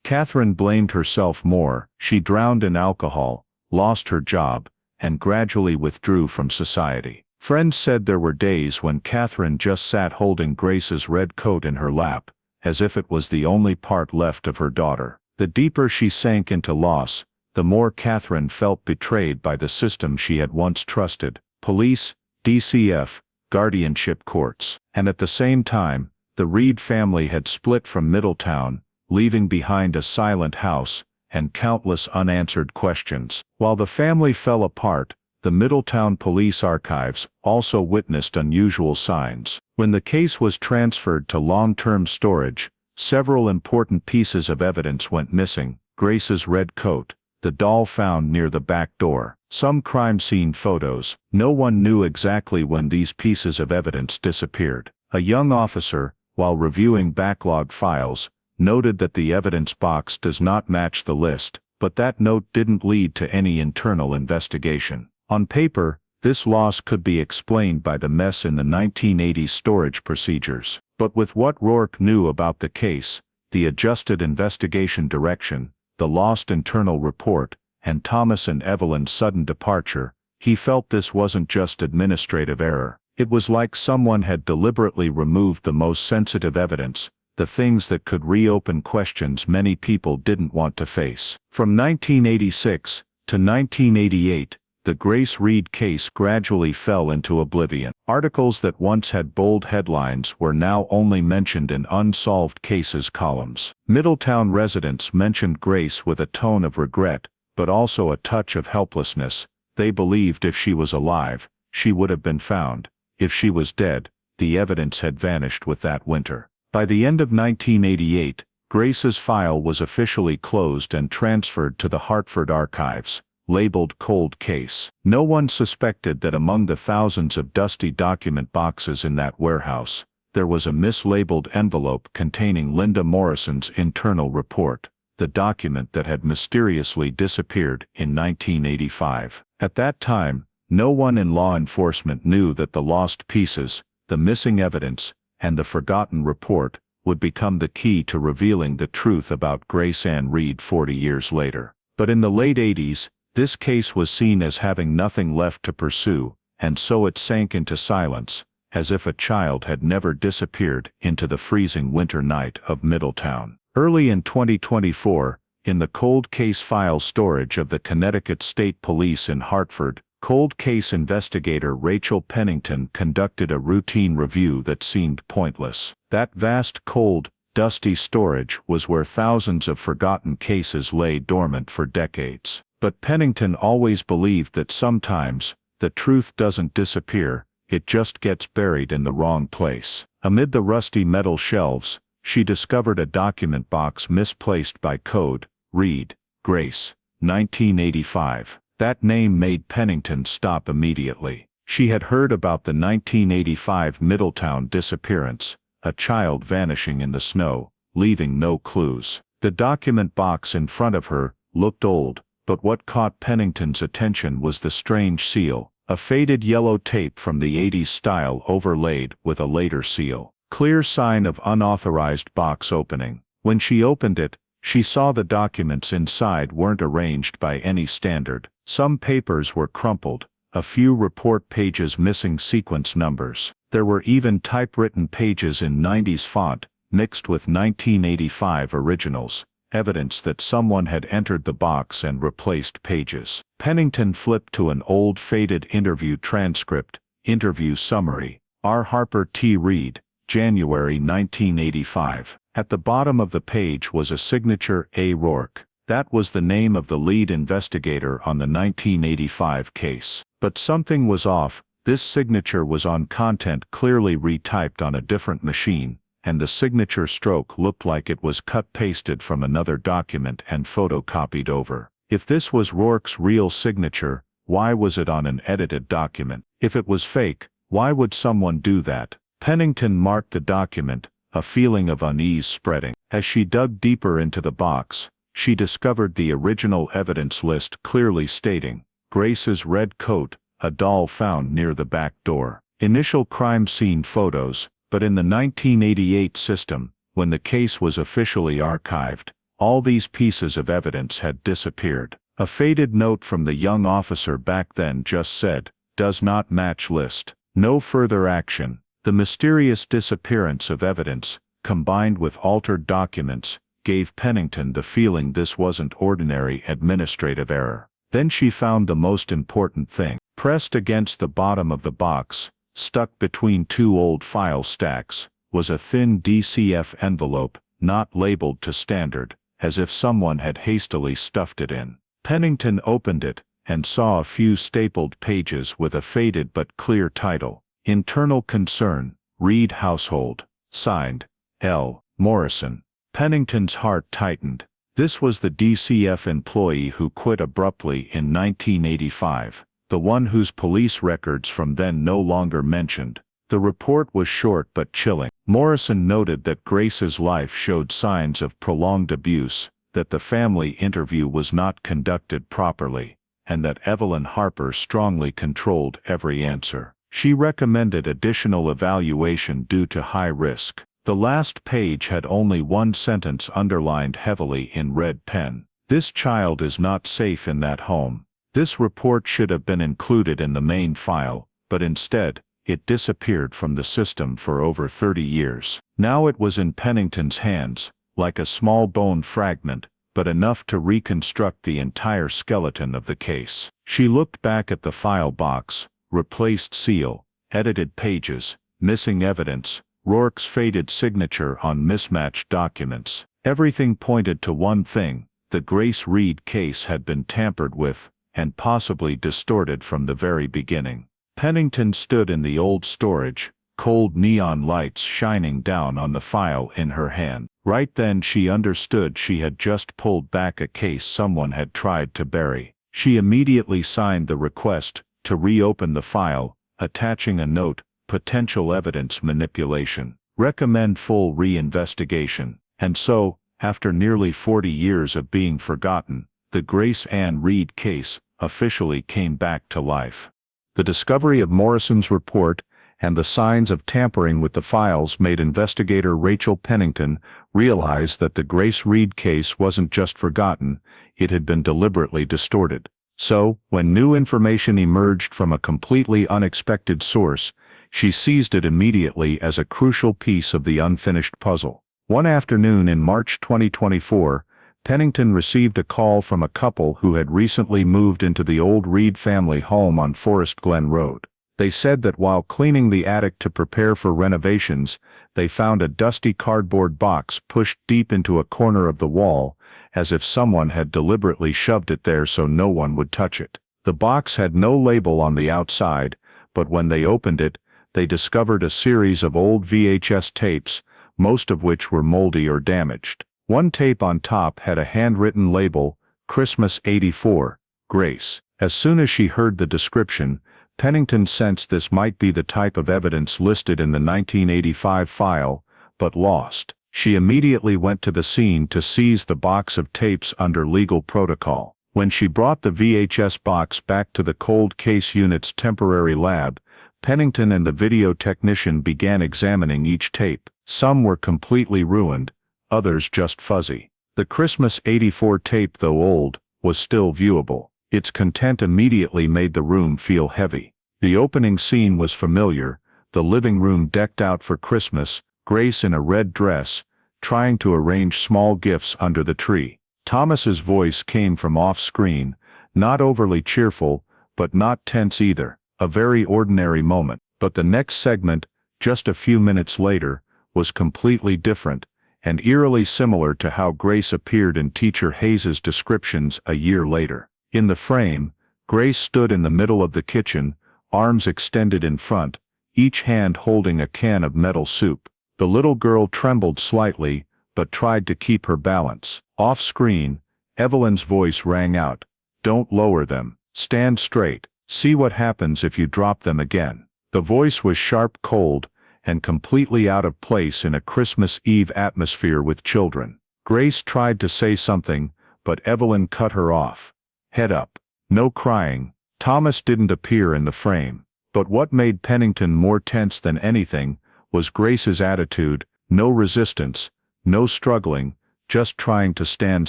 Catherine blamed herself more. She drowned in alcohol, lost her job, and gradually withdrew from society. Friends said there were days when Catherine just sat holding Grace's red coat in her lap, as if it was the only part left of her daughter. The deeper she sank into loss, the more Catherine felt betrayed by the system she had once trusted: police, DCF, guardianship courts. And at the same time, the Reed family had split from Middletown, leaving behind a silent house and countless unanswered questions. While the family fell apart, the Middletown Police Archives also witnessed unusual signs. When the case was transferred to long-term storage, several important pieces of evidence went missing: Grace's red coat, the doll found near the back door, some crime scene photos. No one knew exactly when these pieces of evidence disappeared. A young officer, while reviewing backlog files, noted that the evidence box does not match the list, but that note didn't lead to any internal investigation. On paper, this loss could be explained by the mess in the 1980s storage procedures. But with what Rourke knew about the case, the adjusted investigation direction, the lost internal report, and Thomas and Evelyn's sudden departure, he felt this wasn't just administrative error. It was like someone had deliberately removed the most sensitive evidence, the things that could reopen questions many people didn't want to face. From 1986 to 1988, the Grace Reed case gradually fell into oblivion. Articles that once had bold headlines were now only mentioned in unsolved cases columns. Middletown residents mentioned Grace with a tone of regret, but also a touch of helplessness. They believed if she was alive, she would have been found. If she was dead, the evidence had vanished with that winter. By the end of 1988, Grace's file was officially closed and transferred to the Hartford archives, labeled Cold Case. No one suspected that among the thousands of dusty document boxes in that warehouse, there was a mislabeled envelope containing Linda Morrison's internal report, the document that had mysteriously disappeared in 1985. At that time, no one in law enforcement knew that the lost pieces, the missing evidence, and the forgotten report would become the key to revealing the truth about Grace Ann Reed 40 years later. But in the late 80s, this case was seen as having nothing left to pursue, and so it sank into silence, as if a child had never disappeared into the freezing winter night of Middletown. Early in 2024, in the cold case file storage of the Connecticut State Police in Hartford, cold case investigator Rachel Pennington conducted a routine review that seemed pointless. That vast, cold, dusty storage was where thousands of forgotten cases lay dormant for decades. But Pennington always believed that sometimes, the truth doesn't disappear, it just gets buried in the wrong place. Amid the rusty metal shelves, she discovered a document box misplaced by code. Reed, Grace, 1985. That name made Pennington stop immediately. She had heard about the 1985 Middletown disappearance, a child vanishing in the snow, leaving no clues. The document box in front of her looked old, but what caught Pennington's attention was the strange seal, a faded yellow tape from the 80s style overlaid with a later seal. Clear sign of unauthorized box opening. When she opened it, she saw the documents inside weren't arranged by any standard. Some papers were crumpled, a few report pages missing sequence numbers. There were even typewritten pages in 90s font, mixed with 1985 originals. Evidence that someone had entered the box and replaced pages. Pennington flipped to an old faded interview transcript, interview summary, R. Harper T. Reed, January 1985. At the bottom of the page was a signature, A. Rourke. That was the name of the lead investigator on the 1985 case. But something was off. This signature was on content clearly retyped on a different machine, and the signature stroke looked like it was cut-pasted from another document and photocopied over. If this was Rourke's real signature, why was it on an edited document? If it was fake, why would someone do that? Pennington marked the document, a feeling of unease spreading. As she dug deeper into the box, she discovered the original evidence list clearly stating, Grace's red coat, a doll found near the back door. Initial crime scene photos. But in the 1988 system, when the case was officially archived, all these pieces of evidence had disappeared. A faded note from the young officer back then just said, does not match list. No further action. The mysterious disappearance of evidence, combined with altered documents, gave Pennington the feeling this wasn't ordinary administrative error. Then she found the most important thing. Pressed against the bottom of the box, stuck between two old file stacks, was a thin DCF envelope, not labeled to standard, as if someone had hastily stuffed it in. Pennington opened it, and saw a few stapled pages with a faded but clear title, Internal Concern, Reed Household, signed, L. Morrison. Pennington's heart tightened. This was the DCF employee who quit abruptly in 1985. The one whose police records from then no longer mentioned. The report was short but chilling. Morrison noted that Grace's life showed signs of prolonged abuse, that the family interview was not conducted properly, and that Evelyn Harper strongly controlled every answer. She recommended additional evaluation due to high risk. The last page had only one sentence underlined heavily in red pen. This child is not safe in that home. This report should have been included in the main file, but instead, it disappeared from the system for over 30 years. Now it was in Pennington's hands, like a small bone fragment, but enough to reconstruct the entire skeleton of the case. She looked back at the file box, replaced seal, edited pages, missing evidence, Rourke's faded signature on mismatched documents. Everything pointed to one thing: the Grace Reed case had been tampered with, and possibly distorted from the very beginning. Pennington stood in the old storage, cold neon lights shining down on the file in her hand. Right then she understood she had just pulled back a case someone had tried to bury. She immediately signed the request to reopen the file, attaching a note: potential evidence manipulation. Recommend full reinvestigation. And so, after nearly 40 years of being forgotten, the Grace Ann Reed case officially came back to life. The discovery of Morrison's report and the signs of tampering with the files made investigator Rachel Pennington realize that the Grace Reed case wasn't just forgotten, it had been deliberately distorted. So, when new information emerged from a completely unexpected source, she seized it immediately as a crucial piece of the unfinished puzzle. One afternoon in March 2024, Pennington received a call from a couple who had recently moved into the old Reed family home on Forest Glen Road. They said that while cleaning the attic to prepare for renovations, they found a dusty cardboard box pushed deep into a corner of the wall, as if someone had deliberately shoved it there so no one would touch it. The box had no label on the outside, but when they opened it, they discovered a series of old VHS tapes, most of which were moldy or damaged. One tape on top had a handwritten label: Christmas '84, Grace. As soon as she heard the description, Pennington sensed this might be the type of evidence listed in the 1985 file, but lost. She immediately went to the scene to seize the box of tapes under legal protocol. When she brought the VHS box back to the cold case unit's temporary lab, Pennington and the video technician began examining each tape. Some were completely ruined, others just fuzzy. The Christmas '84 tape, though old, was still viewable. Its content immediately made the room feel heavy. The opening scene was familiar: the living room decked out for Christmas, Grace in a red dress, trying to arrange small gifts under the tree. Thomas's voice came from off-screen, not overly cheerful, but not tense either. A very ordinary moment. But the next segment, just a few minutes later, was completely different, and eerily similar to how Grace appeared in Teacher Hayes's descriptions a year later. In the frame, Grace stood in the middle of the kitchen, arms extended in front, each hand holding a can of metal soup. The little girl trembled slightly, but tried to keep her balance. Off-screen, Evelyn's voice rang out: "Don't lower them. Stand straight. See what happens if you drop them again." The voice was sharp, cold, and completely out of place in a Christmas Eve atmosphere with children. Grace tried to say something, but Evelyn cut her off. "Head up. No crying." Thomas didn't appear in the frame. But what made Pennington more tense than anything was Grace's attitude: no resistance, no struggling, just trying to stand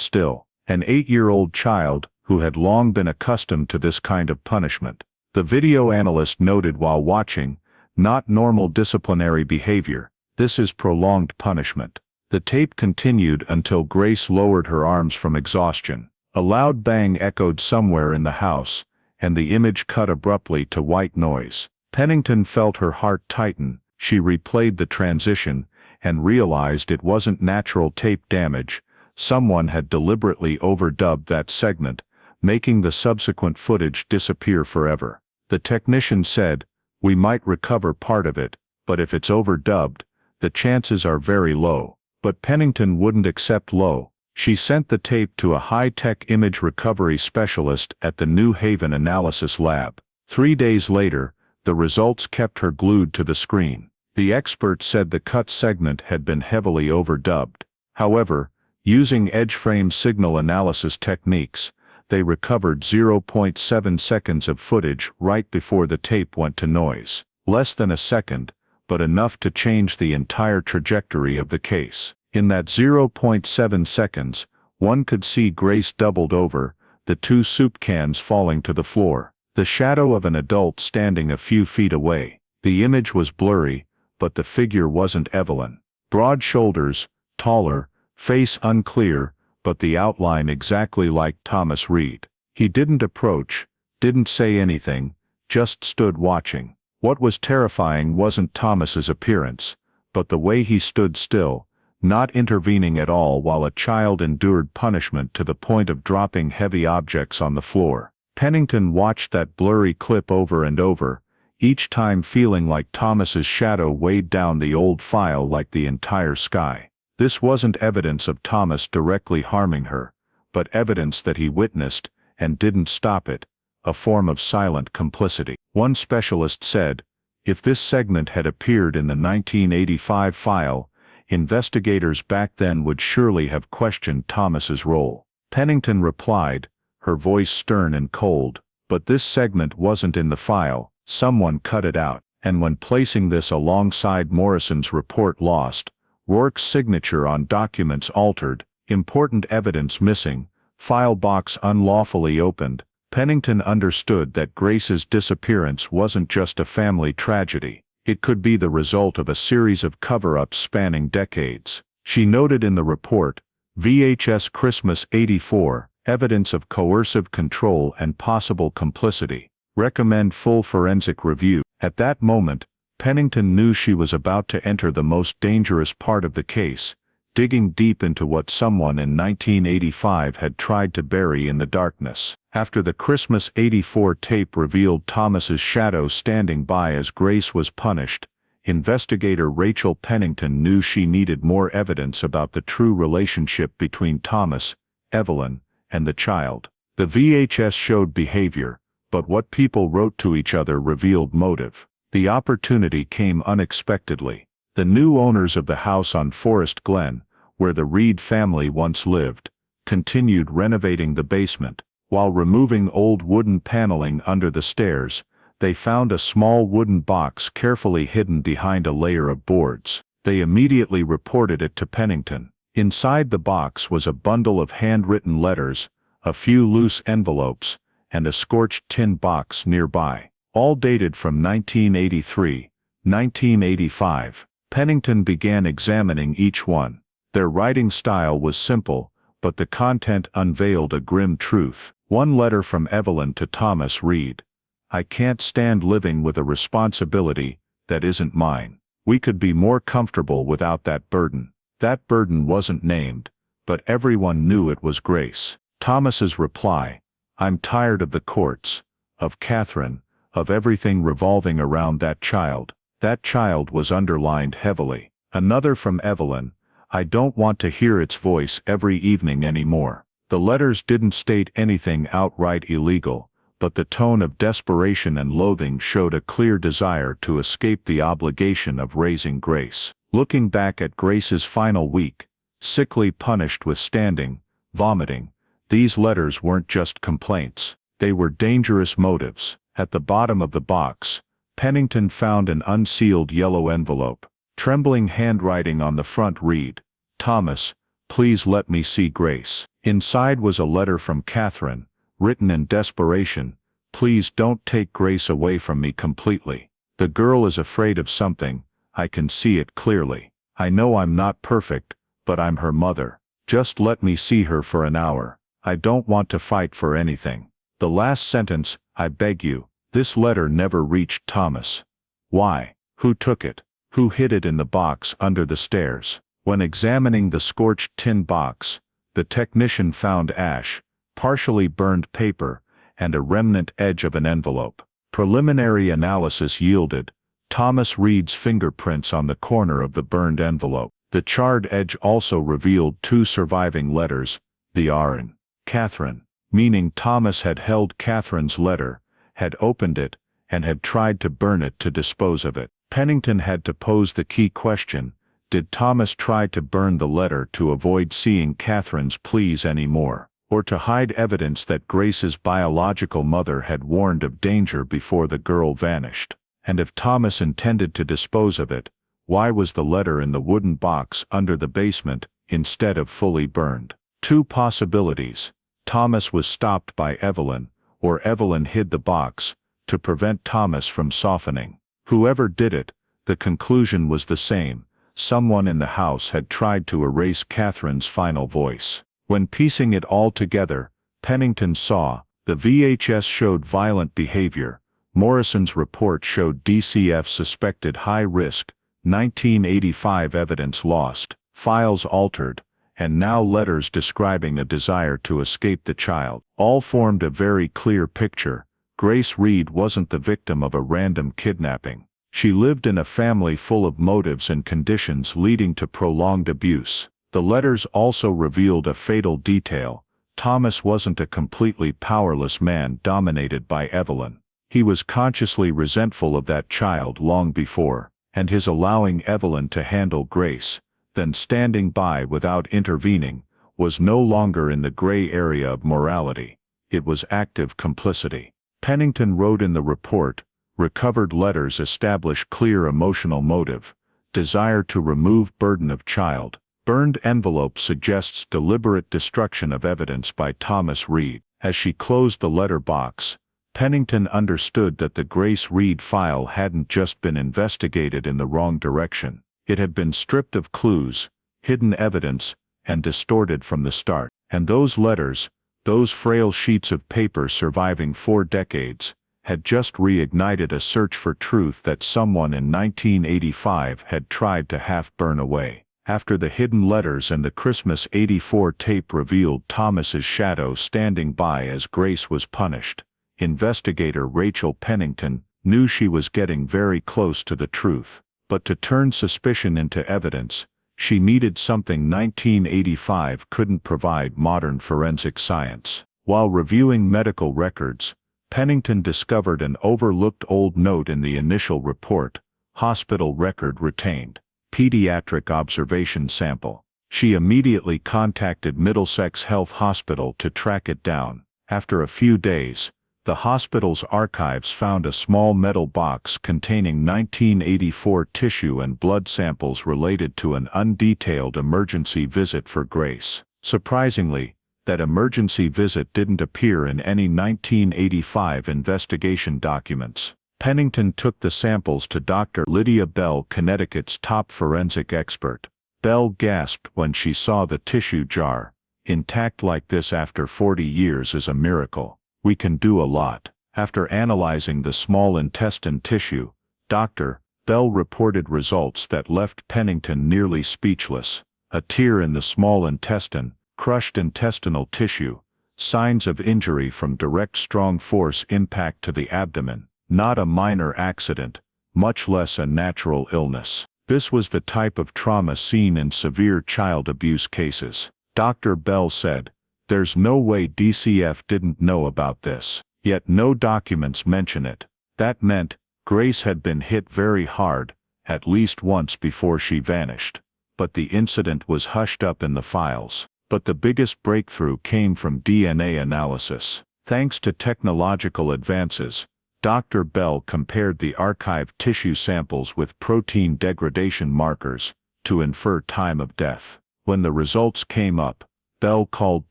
still. An 8-year-old child who had long been accustomed to this kind of punishment. The video analyst noted while watching: "Not normal disciplinary behavior. This is prolonged punishment." The tape continued until Grace lowered her arms from exhaustion. A loud bang echoed somewhere in the house, and the image cut abruptly to white noise. Pennington felt her heart tighten. She replayed the transition, and realized it wasn't natural tape damage. Someone had deliberately overdubbed that segment, making the subsequent footage disappear forever. The technician said, "We might recover part of it, but if it's overdubbed, the chances are very low." But Pennington wouldn't accept low. She sent the tape to a high-tech image recovery specialist at the New Haven Analysis Lab. 3 days later, the results kept her glued to the screen. The expert said the cut segment had been heavily overdubbed. However, using edge-frame signal analysis techniques, they recovered 0.7 seconds of footage right before the tape went to noise. Less than a second, but enough to change the entire trajectory of the case. In that 0.7 seconds, one could see Grace doubled over, the 2 soup cans falling to the floor, the shadow of an adult standing a few feet away. The image was blurry, but the figure wasn't Evelyn. Broad shoulders, taller, face unclear, but the outline exactly like Thomas Reed. He didn't approach, didn't say anything, just stood watching. What was terrifying wasn't Thomas's appearance, but the way he stood still, not intervening at all while a child endured punishment to the point of dropping heavy objects on the floor. Pennington watched that blurry clip over and over, each time feeling like Thomas's shadow weighed down the old file like the entire sky. This wasn't evidence of Thomas directly harming her, but evidence that he witnessed, and didn't stop it, a form of silent complicity. One specialist said, if this segment had appeared in the 1985 file, investigators back then would surely have questioned Thomas's role. Pennington replied, her voice stern and cold, but this segment wasn't in the file, someone cut it out, and when placing this alongside Morrison's report lost, Rourke's signature on documents altered, important evidence missing, file box unlawfully opened, Pennington understood that Grace's disappearance wasn't just a family tragedy. It could be the result of a series of cover-ups spanning decades. She noted in the report, VHS Christmas '84, evidence of coercive control and possible complicity. Recommend full forensic review. At that moment, Pennington knew she was about to enter the most dangerous part of the case, digging deep into what someone in 1985 had tried to bury in the darkness. After the Christmas '84 tape revealed Thomas's shadow standing by as Grace was punished, investigator Rachel Pennington knew she needed more evidence about the true relationship between Thomas, Evelyn, and the child. The VHS showed behavior, but what people wrote to each other revealed motive. The opportunity came unexpectedly. The new owners of the house on Forest Glen, where the Reed family once lived, continued renovating the basement. While removing old wooden paneling under the stairs, they found a small wooden box carefully hidden behind a layer of boards. They immediately reported it to Pennington. Inside the box was a bundle of handwritten letters, a few loose envelopes, and a scorched tin box nearby, all dated from 1983, 1985. Pennington began examining each one. Their writing style was simple, but the content unveiled a grim truth. One letter from Evelyn to Thomas Reed. I can't stand living with a responsibility that isn't mine. We could be more comfortable without that burden. That burden wasn't named, but everyone knew it was Grace. Thomas's reply, I'm tired of the courts, of Catherine, of everything revolving around that child. That child was underlined heavily. Another from Evelyn, I don't want to hear its voice every evening anymore. The letters didn't state anything outright illegal, but the tone of desperation and loathing showed a clear desire to escape the obligation of raising Grace. Looking back at Grace's final week, sickly punished with standing, vomiting, these letters weren't just complaints. They were dangerous motives. At the bottom of the box, Pennington found an unsealed yellow envelope. Trembling handwriting on the front read, Thomas, please let me see Grace. Inside was a letter from Catherine, written in desperation, please don't take Grace away from me completely. The girl is afraid of something, I can see it clearly. I know I'm not perfect, but I'm her mother. Just let me see her for an hour. I don't want to fight for anything. The last sentence, I beg you. This letter never reached Thomas. Why? Who took it? Who hid it in the box under the stairs? When examining the scorched tin box, the technician found ash, partially burned paper, and a remnant edge of an envelope. Preliminary analysis yielded Thomas Reed's fingerprints on the corner of the burned envelope. The charred edge also revealed two surviving letters, the R in Catherine, meaning Thomas had held Catherine's letter, had opened it, and had tried to burn it to dispose of it. Pennington had to pose the key question, did Thomas try to burn the letter to avoid seeing Catherine's pleas anymore, or to hide evidence that Grace's biological mother had warned of danger before the girl vanished? And if Thomas intended to dispose of it, why was the letter in the wooden box under the basement instead of fully burned? Two possibilities. Thomas was stopped by Evelyn, or Evelyn hid the box to prevent Thomas from softening. Whoever did it, the conclusion was the same. Someone in the house had tried to erase Catherine's final voice. When piecing it all together, Pennington saw, the VHS showed violent behavior, Morrison's report showed DCF suspected high risk, 1985 evidence lost, files altered, and now letters describing a desire to escape the child. All formed a very clear picture. Grace Reed wasn't the victim of a random kidnapping. She lived in a family full of motives and conditions leading to prolonged abuse. The letters also revealed a fatal detail. Thomas wasn't a completely powerless man dominated by Evelyn. He was consciously resentful of that child long before, and his allowing Evelyn to handle Grace, then standing by without intervening, was no longer in the gray area of morality. It was active complicity. Pennington wrote in the report, recovered letters establish clear emotional motive, desire to remove burden of child. Burned envelope suggests deliberate destruction of evidence by Thomas Reed. As she closed the letter box, Pennington understood that the Grace Reed file hadn't just been investigated in the wrong direction. It had been stripped of clues, hidden evidence, and distorted from the start. And those letters, those frail sheets of paper surviving 4 decades, had just reignited a search for truth that someone in 1985 had tried to half burn away. After the hidden letters and the Christmas '84 tape revealed Thomas's shadow standing by as Grace was punished, investigator Rachel Pennington knew she was getting very close to the truth. But to turn suspicion into evidence, she needed something 1985 couldn't provide: modern forensic science. While reviewing medical records, Pennington discovered an overlooked old note in the initial report, hospital record retained. Pediatric observation sample. She immediately contacted Middlesex Health Hospital to track it down. After a few days, the hospital's archives found a small metal box containing 1984 tissue and blood samples related to an undetailed emergency visit for Grace. Surprisingly, that emergency visit didn't appear in any 1985 investigation documents. Pennington took the samples to Dr. Lydia Bell, Connecticut's top forensic expert. Bell gasped when she saw the tissue jar. Intact like this after 40 years is a miracle. We can do a lot. After analyzing the small intestine tissue, Dr. Bell reported results that left Pennington nearly speechless. A tear in the small intestine, crushed intestinal tissue, signs of injury from direct strong force impact to the abdomen. Not a minor accident, much less a natural illness. This was the type of trauma seen in severe child abuse cases. Dr. Bell said, "There's no way DCF didn't know about this. Yet no documents mention it." That meant Grace had been hit very hard, at least once before she vanished. But the incident was hushed up in the files. But the biggest breakthrough came from DNA analysis. Thanks to technological advances, Dr. Bell compared the archived tissue samples with protein degradation markers to infer time of death. When the results came up, Bell called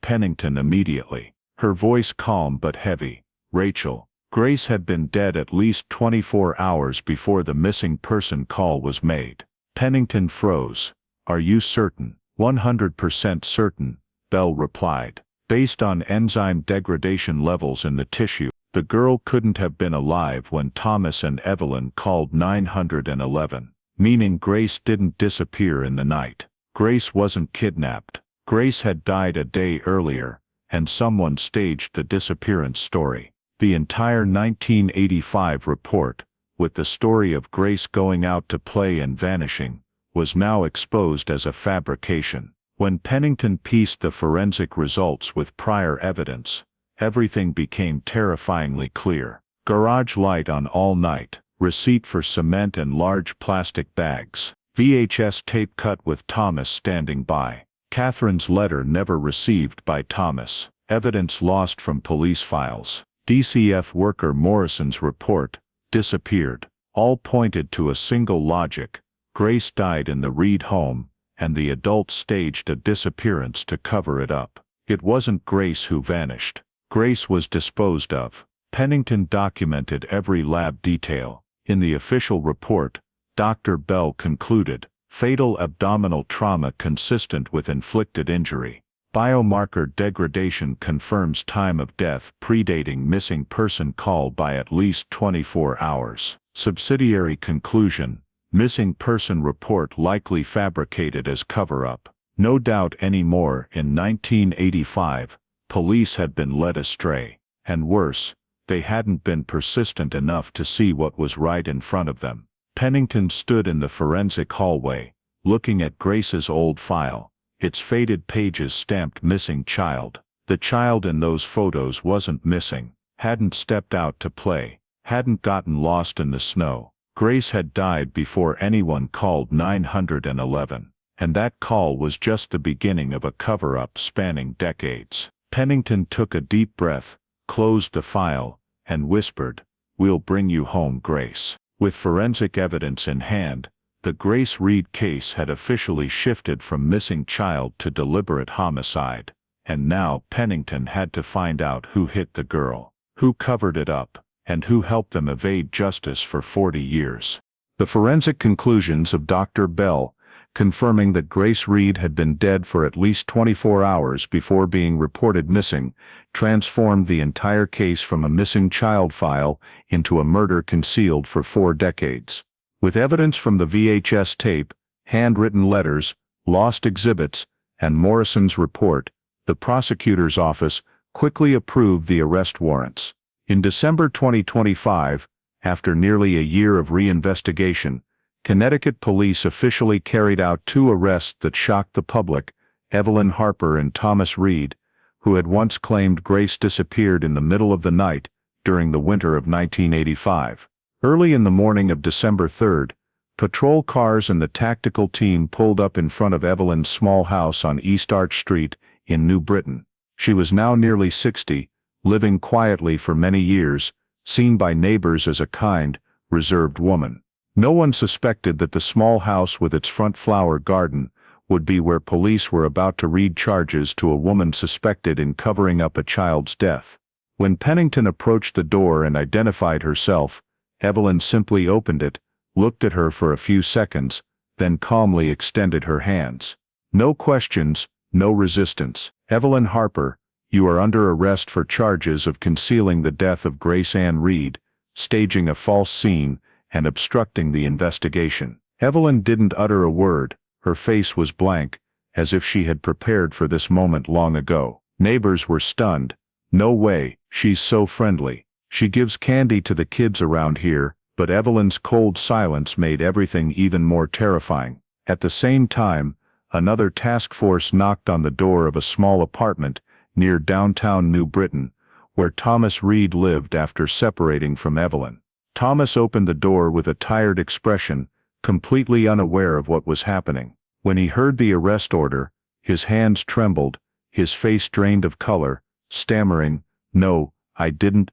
Pennington immediately. Her voice calm but heavy. "Rachel, Grace had been dead at least 24 hours before the missing person call was made." Pennington froze. "Are you certain?" "100% certain," Bell replied. "Based on enzyme degradation levels in the tissue, the girl couldn't have been alive when Thomas and Evelyn called 911, meaning Grace didn't disappear in the night. Grace wasn't kidnapped. Grace had died a day earlier, and someone staged the disappearance story. The entire 1985 report, with the story of Grace going out to play and vanishing, was now exposed as a fabrication. When Pennington pieced the forensic results with prior evidence, everything became terrifyingly clear. Garage light on all night, receipt for cement and large plastic bags, VHS tape cut with Thomas standing by, Catherine's letter never received by Thomas, evidence lost from police files, DCF worker Morrison's report, disappeared. All pointed to a single logic: Grace died in the Reed home, and the adults staged a disappearance to cover it up. It wasn't Grace who vanished. Grace was disposed of. Pennington documented every lab detail. In the official report, Dr. Bell concluded, fatal abdominal trauma consistent with inflicted injury. Biomarker degradation confirms time of death predating missing person call by at least 24 hours. Subsidiary conclusion, missing person report likely fabricated as cover-up. No doubt anymore. In 1985, police had been led astray. And worse, they hadn't been persistent enough to see what was right in front of them. Pennington stood in the forensic hallway, looking at Grace's old file, its faded pages stamped missing child. The child in those photos wasn't missing, hadn't stepped out to play, hadn't gotten lost in the snow. Grace had died before anyone called 911, and that call was just the beginning of a cover-up spanning decades. Pennington took a deep breath, closed the file, and whispered, "We'll bring you home, Grace." With forensic evidence in hand, the Grace Reed case had officially shifted from missing child to deliberate homicide, and now Pennington had to find out who hit the girl, who covered it up, and who helped them evade justice for 40 years. The forensic conclusions of Dr. Bell, confirming that Grace Reed had been dead for at least 24 hours before being reported missing, transformed the entire case from a missing child file into a murder concealed for 4 decades. With evidence from the VHS tape, handwritten letters, lost exhibits, and Morrison's report, the prosecutor's office quickly approved the arrest warrants. In December 2025, after nearly a year of reinvestigation, Connecticut Police officially carried out 2 arrests that shocked the public, Evelyn Harper and Thomas Reed, who had once claimed Grace disappeared in the middle of the night during the winter of 1985. Early in the morning of December 3rd, patrol cars and the tactical team pulled up in front of Evelyn's small house on East Arch Street in New Britain. She was now nearly 60, living quietly for many years, seen by neighbors as a kind, reserved woman. No one suspected that the small house with its front flower garden would be where police were about to read charges to a woman suspected in covering up a child's death. When Pennington approached the door and identified herself, Evelyn simply opened it, looked at her for a few seconds, then calmly extended her hands. No questions, no resistance. "Evelyn Harper, you are under arrest for charges of concealing the death of Grace Ann Reed, staging a false scene, and obstructing the investigation." Evelyn didn't utter a word, her face was blank, as if she had prepared for this moment long ago. Neighbors were stunned. "No way, she's so friendly. She gives candy to the kids around here," but Evelyn's cold silence made everything even more terrifying. At the same time, another task force knocked on the door of a small apartment near downtown New Britain, where Thomas Reed lived after separating from Evelyn. Thomas opened the door with a tired expression, completely unaware of what was happening. When he heard the arrest order, his hands trembled, his face drained of color, stammering, "No, I didn't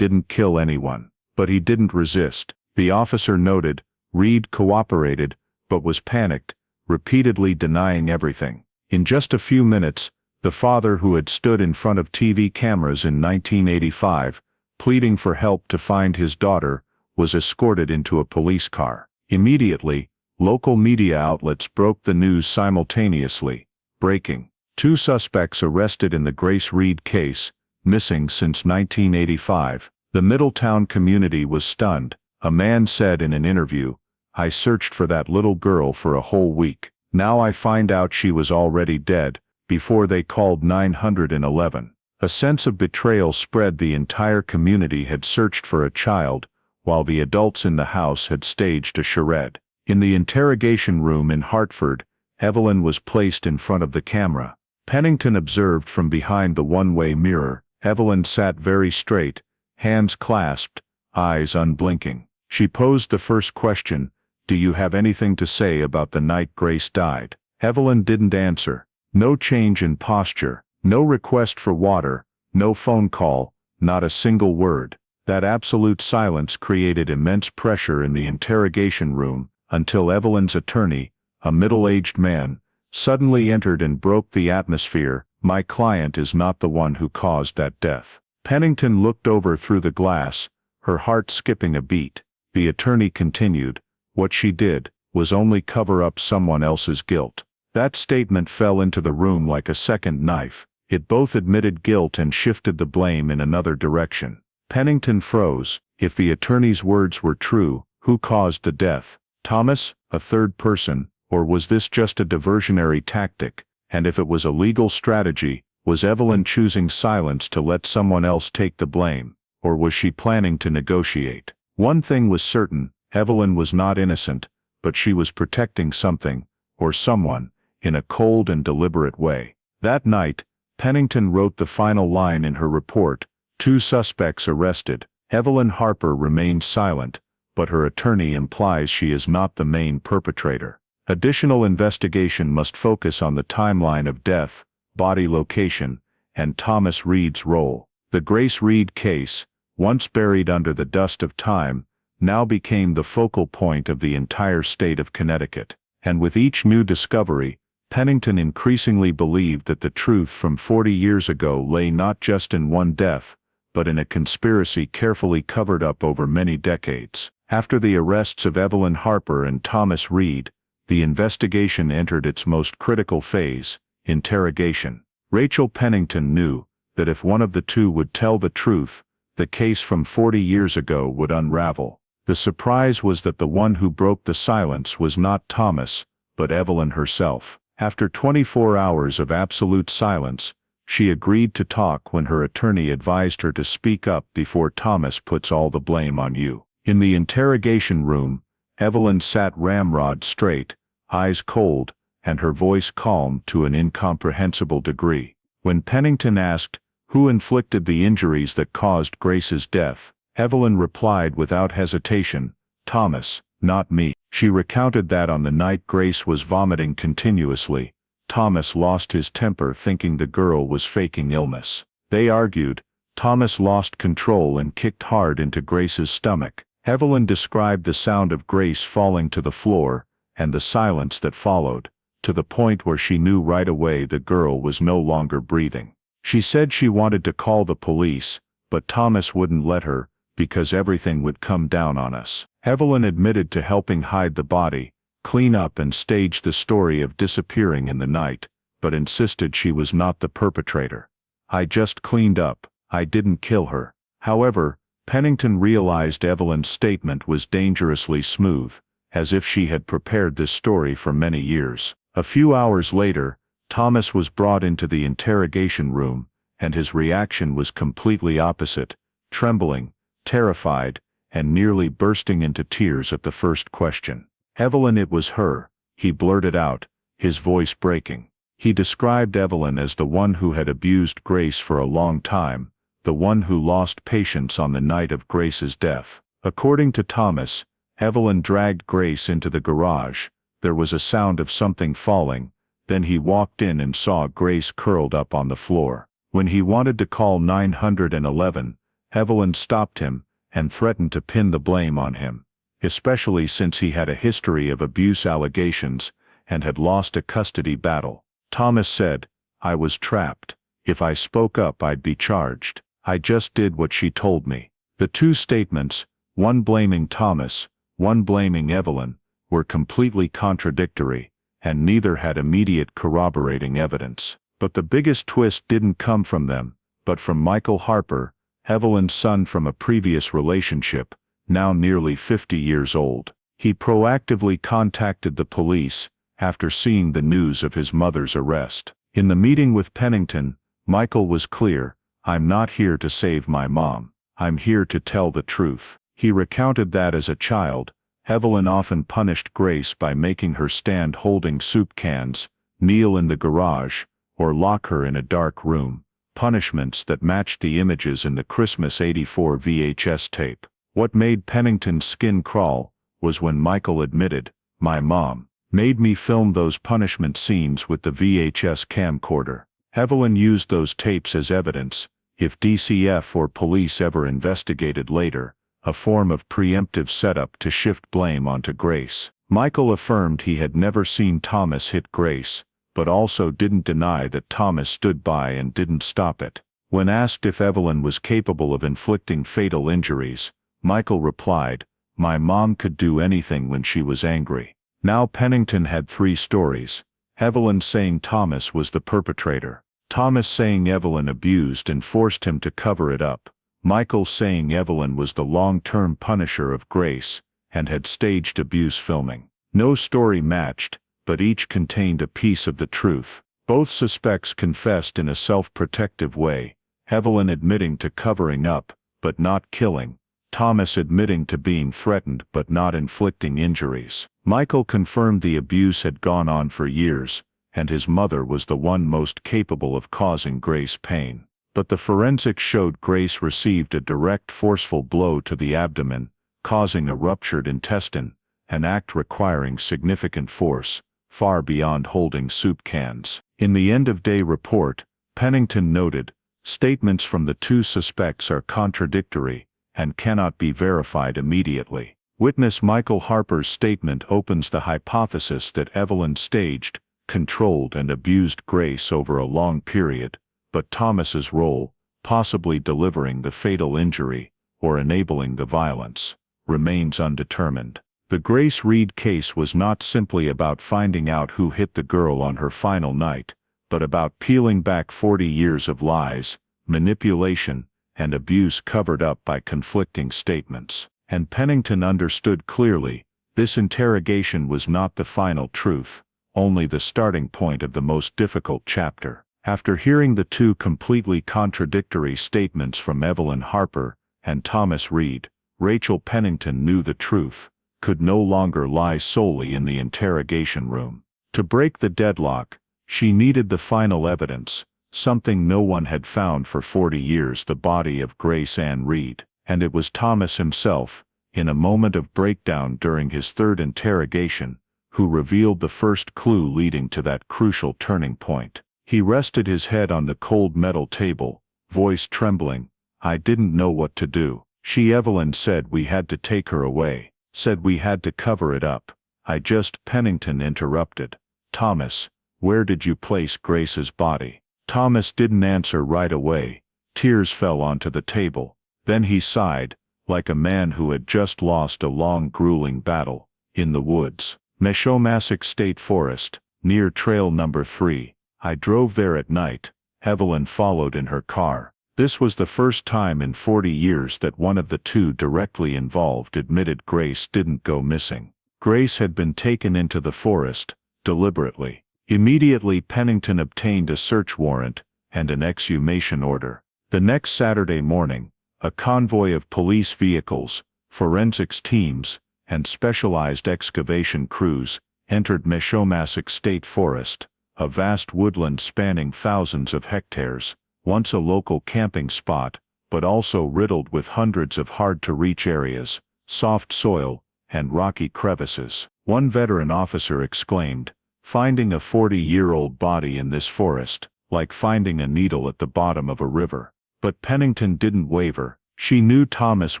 kill anyone." But he didn't resist. The officer noted, Reed cooperated, but was panicked, repeatedly denying everything. In just a few minutes, the father who had stood in front of TV cameras in 1985, pleading for help to find his daughter, was escorted into a police car. Immediately, local media outlets broke the news simultaneously. Breaking: 2 suspects arrested in the Grace Reed case, missing since 1985. The Middletown community was stunned. A man said in an interview, "I searched for that little girl for a whole week. Now I find out she was already dead, before they called 911. A sense of betrayal spread. The entire community had searched for a child, while the adults in the house had staged a charade. In the interrogation room in Hartford, Evelyn was placed in front of the camera. Pennington observed from behind the one-way mirror. Evelyn sat very straight, hands clasped, eyes unblinking. She posed the first question, "Do you have anything to say about the night Grace died?" Evelyn didn't answer. No change in posture, no request for water, no phone call, not a single word. That absolute silence created immense pressure in the interrogation room, until Evelyn's attorney, a middle-aged man, suddenly entered and broke the atmosphere. "My client is not the one who caused that death." Pennington looked over through the glass, her heart skipping a beat. The attorney continued, "What she did was only cover up someone else's guilt." That statement fell into the room like a second knife. It both admitted guilt and shifted the blame in another direction. Pennington froze. If the attorney's words were true, who caused the death? Thomas, a third person, or was this just a diversionary tactic? And if it was a legal strategy, was Evelyn choosing silence to let someone else take the blame, or was she planning to negotiate? One thing was certain, Evelyn was not innocent, but she was protecting something, or someone, in a cold and deliberate way. That night, Pennington wrote the final line in her report: 2 suspects arrested. Evelyn Harper remained silent, but her attorney implies she is not the main perpetrator. Additional investigation must focus on the timeline of death, body location, and Thomas Reed's role. The Grace Reed case, once buried under the dust of time, now became the focal point of the entire state of Connecticut. And with each new discovery, Pennington increasingly believed that the truth from 40 years ago lay not just in one death, but in a conspiracy carefully covered up over many decades. After the arrests of Evelyn Harper and Thomas Reed, the investigation entered its most critical phase: interrogation. Rachel Pennington knew that if one of the two would tell the truth, the case from 40 years ago would unravel. The surprise was that the one who broke the silence was not Thomas, but Evelyn herself. After 24 hours of absolute silence, she agreed to talk when her attorney advised her to speak up before Thomas puts all the blame on you. In the interrogation room, Evelyn sat ramrod straight, eyes cold, and her voice calm to an incomprehensible degree. When Pennington asked, "Who inflicted the injuries that caused Grace's death?" Evelyn replied without hesitation, "Thomas, not me." She recounted that on the night Grace was vomiting continuously, Thomas lost his temper thinking the girl was faking illness. They argued. Thomas lost control and kicked hard into Grace's stomach. Evelyn described the sound of Grace falling to the floor, and the silence that followed, to the point where she knew right away the girl was no longer breathing. She said she wanted to call the police, but Thomas wouldn't let her, because everything would come down on us. Evelyn admitted to helping hide the body, clean up and stage the story of disappearing in the night, but insisted she was not the perpetrator. "I just cleaned up, I didn't kill her." However, Pennington realized Evelyn's statement was dangerously smooth, as if she had prepared this story for many years. A few hours later, Thomas was brought into the interrogation room, and his reaction was completely opposite: trembling, terrified, and nearly bursting into tears at the first question. "Evelyn, it was her," he blurted out, his voice breaking. He described Evelyn as the one who had abused Grace for a long time, the one who lost patience on the night of Grace's death. According to Thomas, Evelyn dragged Grace into the garage. There was a sound of something falling, then he walked in and saw Grace curled up on the floor. When he wanted to call 911, Evelyn stopped him and threatened to pin the blame on him, especially since he had a history of abuse allegations and had lost a custody battle. Thomas said, "I was trapped. If I spoke up I'd be charged. I just did what she told me." The two statements, one blaming Thomas, one blaming Evelyn, were completely contradictory, and neither had immediate corroborating evidence. But the biggest twist didn't come from them, but from Michael Harper, Evelyn's son from a previous relationship, now nearly 50 years old. He proactively contacted the police after seeing the news of his mother's arrest. In the meeting with Pennington, Michael was clear: "I'm not here to save my mom. I'm here to tell the truth." He recounted that as a child, Evelyn often punished Grace by making her stand holding soup cans, kneel in the garage, or lock her in a dark room. Punishments that matched the images in the Christmas '84 VHS tape. What made Pennington's skin crawl was when Michael admitted, "My mom made me film those punishment scenes with the VHS camcorder." Evelyn used those tapes as evidence, if DCF or police ever investigated later, a form of preemptive setup to shift blame onto Grace. Michael affirmed he had never seen Thomas hit Grace, but also didn't deny that Thomas stood by and didn't stop it. When asked if Evelyn was capable of inflicting fatal injuries, Michael replied, My mom could do anything when she was angry. Now Pennington had 3 stories. Evelyn saying Thomas was the perpetrator. Thomas saying Evelyn abused and forced him to cover it up. Michael saying Evelyn was the long-term punisher of Grace and had staged abuse filming. No story matched, but each contained a piece of the truth. Both suspects confessed in a self-protective way, Evelyn admitting to covering up, but not killing. Thomas admitting to being threatened but not inflicting injuries. Michael confirmed the abuse had gone on for years, and his mother was the one most capable of causing Grace pain. But the forensics showed Grace received a direct forceful blow to the abdomen, causing a ruptured intestine, an act requiring significant force, far beyond holding soup cans. In the end-of-day report, Pennington noted, statements from the 2 suspects are contradictory and cannot be verified immediately. Witness Michael Harper's statement opens the hypothesis that Evelyn staged, controlled and abused Grace over a long period, but Thomas's role, possibly delivering the fatal injury or enabling the violence, remains undetermined. The Grace Reed case was not simply about finding out who hit the girl on her final night, but about peeling back 40 years of lies, manipulation, and abuse covered up by conflicting statements. And Pennington understood clearly, this interrogation was not the final truth, only the starting point of the most difficult chapter. After hearing the 2 completely contradictory statements from Evelyn Harper and Thomas Reed, Rachel Pennington knew the truth could no longer lie solely in the interrogation room. To break the deadlock, she needed the final evidence, something no one had found for 40 years: the body of Grace Ann Reed. And it was Thomas himself, in a moment of breakdown during his 3rd interrogation, who revealed the first clue leading to that crucial turning point. He rested his head on the cold metal table, voice trembling. "I didn't know what to do. Evelyn said we had to take her away, said we had to cover it up. I just..." Pennington interrupted. "Thomas, where did you place Grace's body?" Thomas didn't answer right away. Tears fell onto the table. Then he sighed, like a man who had just lost a long grueling battle. "In the woods. Connecticut State Forest, near trail number 3. I drove there at night. Evelyn followed in her car." This was the first time in 40 years that one of the 2 directly involved admitted Grace didn't go missing. Grace had been taken into the forest, deliberately. Immediately Pennington obtained a search warrant and an exhumation order. The next Saturday morning, a convoy of police vehicles, forensics teams, and specialized excavation crews entered Connecticut State Forest, a vast woodland spanning thousands of hectares, once a local camping spot, but also riddled with hundreds of hard-to-reach areas, soft soil, and rocky crevices. One veteran officer exclaimed, "Finding a 40-year-old body in this forest, like finding a needle at the bottom of a river." But Pennington didn't waver. She knew Thomas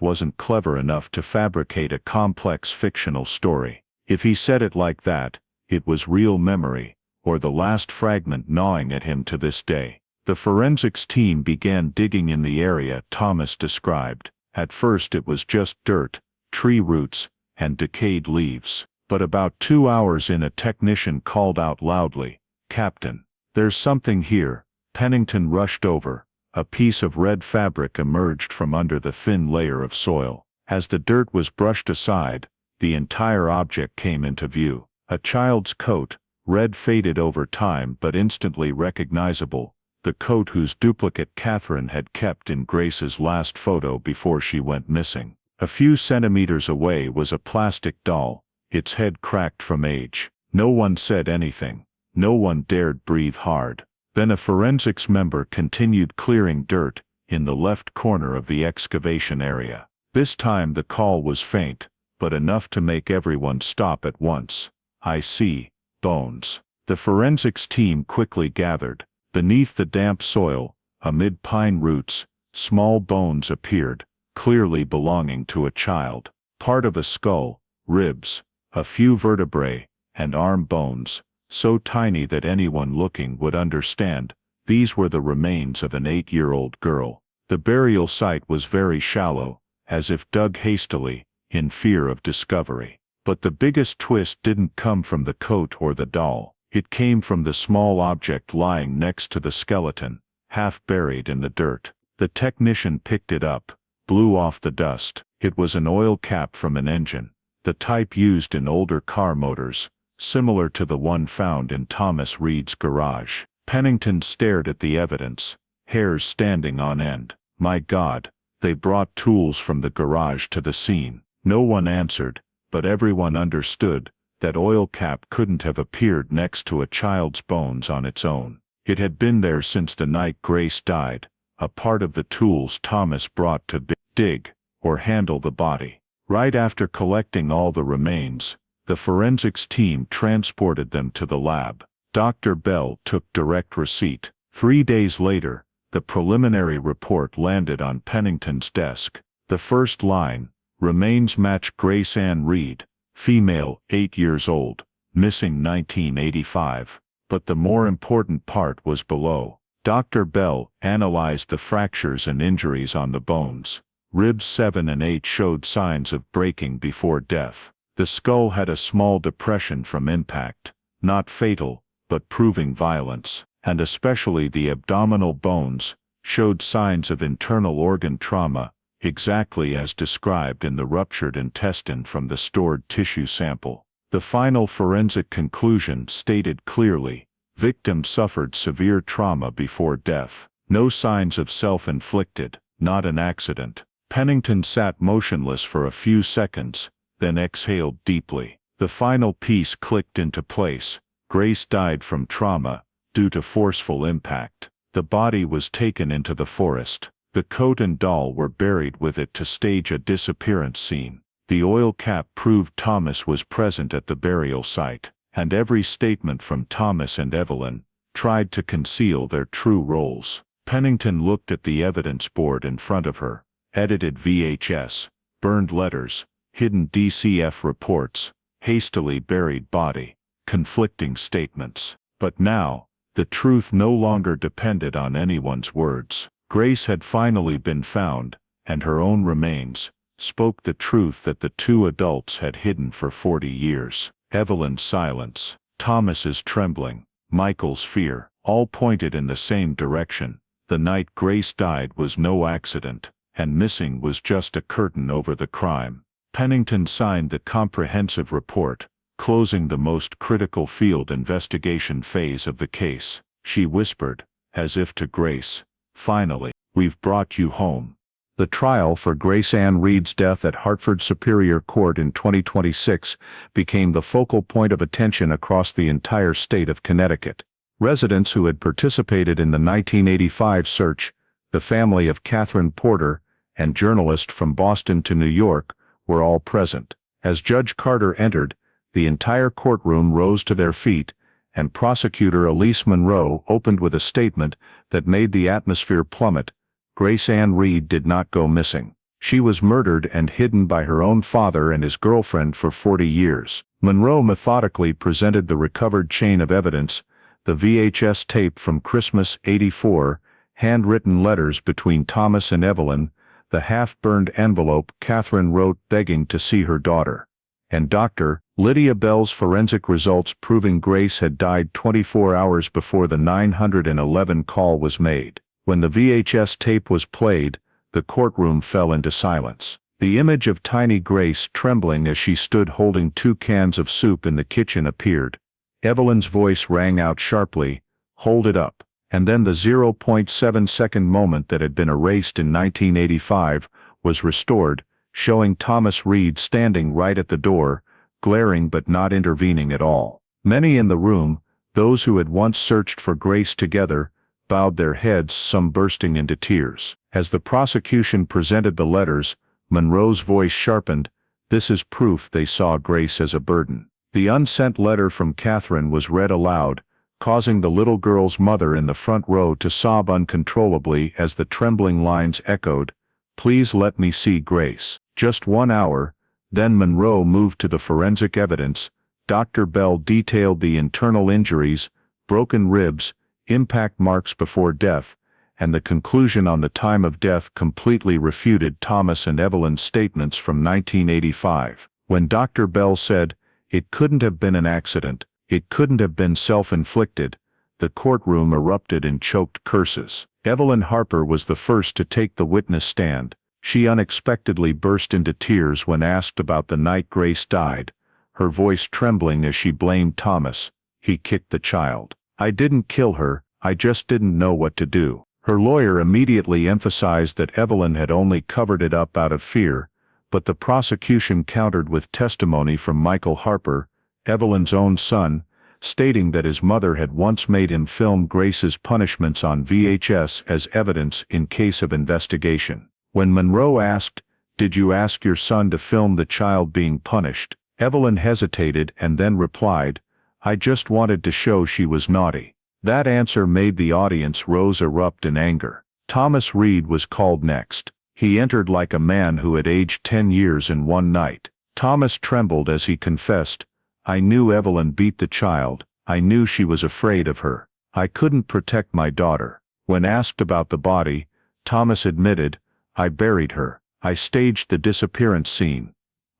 wasn't clever enough to fabricate a complex fictional story. If he said it like that, it was real memory, or the last fragment gnawing at him to this day. The forensics team began digging in the area Thomas described. At first it was just dirt, tree roots, and decayed leaves. But about 2 hours in, a technician called out loudly, "Captain, there's something here." Pennington rushed over. A piece of red fabric emerged from under the thin layer of soil. As the dirt was brushed aside, the entire object came into view. A child's coat, red faded over time but instantly recognizable, the coat whose duplicate Catherine had kept in Grace's last photo before she went missing. A few centimeters away was a plastic doll, its head cracked from age. No one said anything. No one dared breathe hard. Then a forensics member continued clearing dirt in the left corner of the excavation area. This time the call was faint, but enough to make everyone stop at once. "I see, bones." The forensics team quickly gathered. Beneath the damp soil, amid pine roots, small bones appeared, clearly belonging to a child. Part of a skull, ribs, a few vertebrae, and arm bones, so tiny that anyone looking would understand. These were the remains of an 8-year-old girl. The burial site was very shallow, as if dug hastily, in fear of discovery. But the biggest twist didn't come from the coat or the doll. It came from the small object lying next to the skeleton, half buried in the dirt. The technician picked it up, blew off the dust. It was an oil cap from an engine, the type used in older car motors, similar to the one found in Thomas Reed's garage. Pennington stared at the evidence, hairs standing on end. My God, they brought tools from the garage to the scene. No one answered, but everyone understood that oil cap couldn't have appeared next to a child's bones on its own. It had been there since the night Grace died, a part of the tools Thomas brought to dig or handle the body. Right after collecting all the remains, the forensics team transported them to the lab. Dr. Bell took direct receipt. 3 days later, the preliminary report landed on Pennington's desk. The first line, remains match Grace Ann Reed, female, 8 years old, missing 1985. But the more important part was below. Dr. Bell analyzed the fractures and injuries on the bones. Ribs 7 and 8 showed signs of breaking before death. The skull had a small depression from impact, not fatal, but proving violence, and especially the abdominal bones showed signs of internal organ trauma, exactly as described in the ruptured intestine from the stored tissue sample. The final forensic conclusion stated clearly, victim suffered severe trauma before death. No signs of self-inflicted, not an accident. Pennington sat motionless for a few seconds, then exhaled deeply. The final piece clicked into place. Grace died from trauma, due to forceful impact. The body was taken into the forest. The coat and doll were buried with it to stage a disappearance scene. The oil cap proved Thomas was present at the burial site, and every statement from Thomas and Evelyn tried to conceal their true roles. Pennington looked at the evidence board in front of her. Edited VHS, burned letters, hidden DCF reports, hastily buried body, conflicting statements. But now, the truth no longer depended on anyone's words. Grace had finally been found, and her own remains spoke the truth that the two adults had hidden for 40 years. Evelyn's silence, Thomas's trembling, Michael's fear, all pointed in the same direction. The night Grace died was no accident, and missing was just a curtain over the crime. Pennington signed the comprehensive report, closing the most critical field investigation phase of the case. She whispered, as if to Grace, "Finally, we've brought you home." The trial for Grace Ann Reed's death at Hartford Superior Court in 2026 became the focal point of attention across the entire state of Connecticut. Residents who had participated in the 1985 search, the family of Catherine Porter, and journalists from Boston to New York were all present. As Judge Carter entered, the entire courtroom rose to their feet, and Prosecutor Elise Monroe opened with a statement that made the atmosphere plummet. Grace Ann Reed did not go missing. She was murdered and hidden by her own father and his girlfriend for 40 years. Monroe methodically presented the recovered chain of evidence, the VHS tape from Christmas '84, handwritten letters between Thomas and Evelyn, the half-burned envelope Catherine wrote begging to see her daughter, and Dr. Lydia Bell's forensic results proving Grace had died 24 hours before the 911 call was made. When the VHS tape was played, the courtroom fell into silence. The image of tiny Grace trembling as she stood holding 2 cans of soup in the kitchen appeared. Evelyn's voice rang out sharply, "Hold it up." And then the 0.7-second moment that had been erased in 1985 was restored, showing Thomas Reed standing right at the door, glaring but not intervening at all. Many in the room, those who had once searched for Grace together, bowed their heads, some bursting into tears. As the prosecution presented the letters, Monroe's voice sharpened, "This is proof they saw Grace as a burden." The unsent letter from Catherine was read aloud, causing the little girl's mother in the front row to sob uncontrollably as the trembling lines echoed, "Please let me see Grace." Just 1 hour, then Monroe moved to the forensic evidence. Dr. Bell detailed the internal injuries, broken ribs, impact marks before death, and the conclusion on the time of death completely refuted Thomas and Evelyn's statements from 1985. When Dr. Bell said, "It couldn't have been an accident, it couldn't have been self-inflicted," the courtroom erupted in choked curses. Evelyn Harper was the first to take the witness stand. She unexpectedly burst into tears when asked about the night Grace died, her voice trembling as she blamed Thomas. "He kicked the child. I didn't kill her, I just didn't know what to do." Her lawyer immediately emphasized that Evelyn had only covered it up out of fear, but the prosecution countered with testimony from Michael Harper, Evelyn's own son, stating that his mother had once made him film Grace's punishments on VHS as evidence in case of investigation. When Monroe asked, "Did you ask your son to film the child being punished?" Evelyn hesitated and then replied, "I just wanted to show she was naughty." That answer made the audience rows erupt in anger. Thomas Reed was called next. He entered like a man who had aged 10 years in one night. Thomas trembled as he confessed, "I knew Evelyn beat the child, I knew she was afraid of her. I couldn't protect my daughter." When asked about the body, Thomas admitted, "I buried her. I staged the disappearance scene.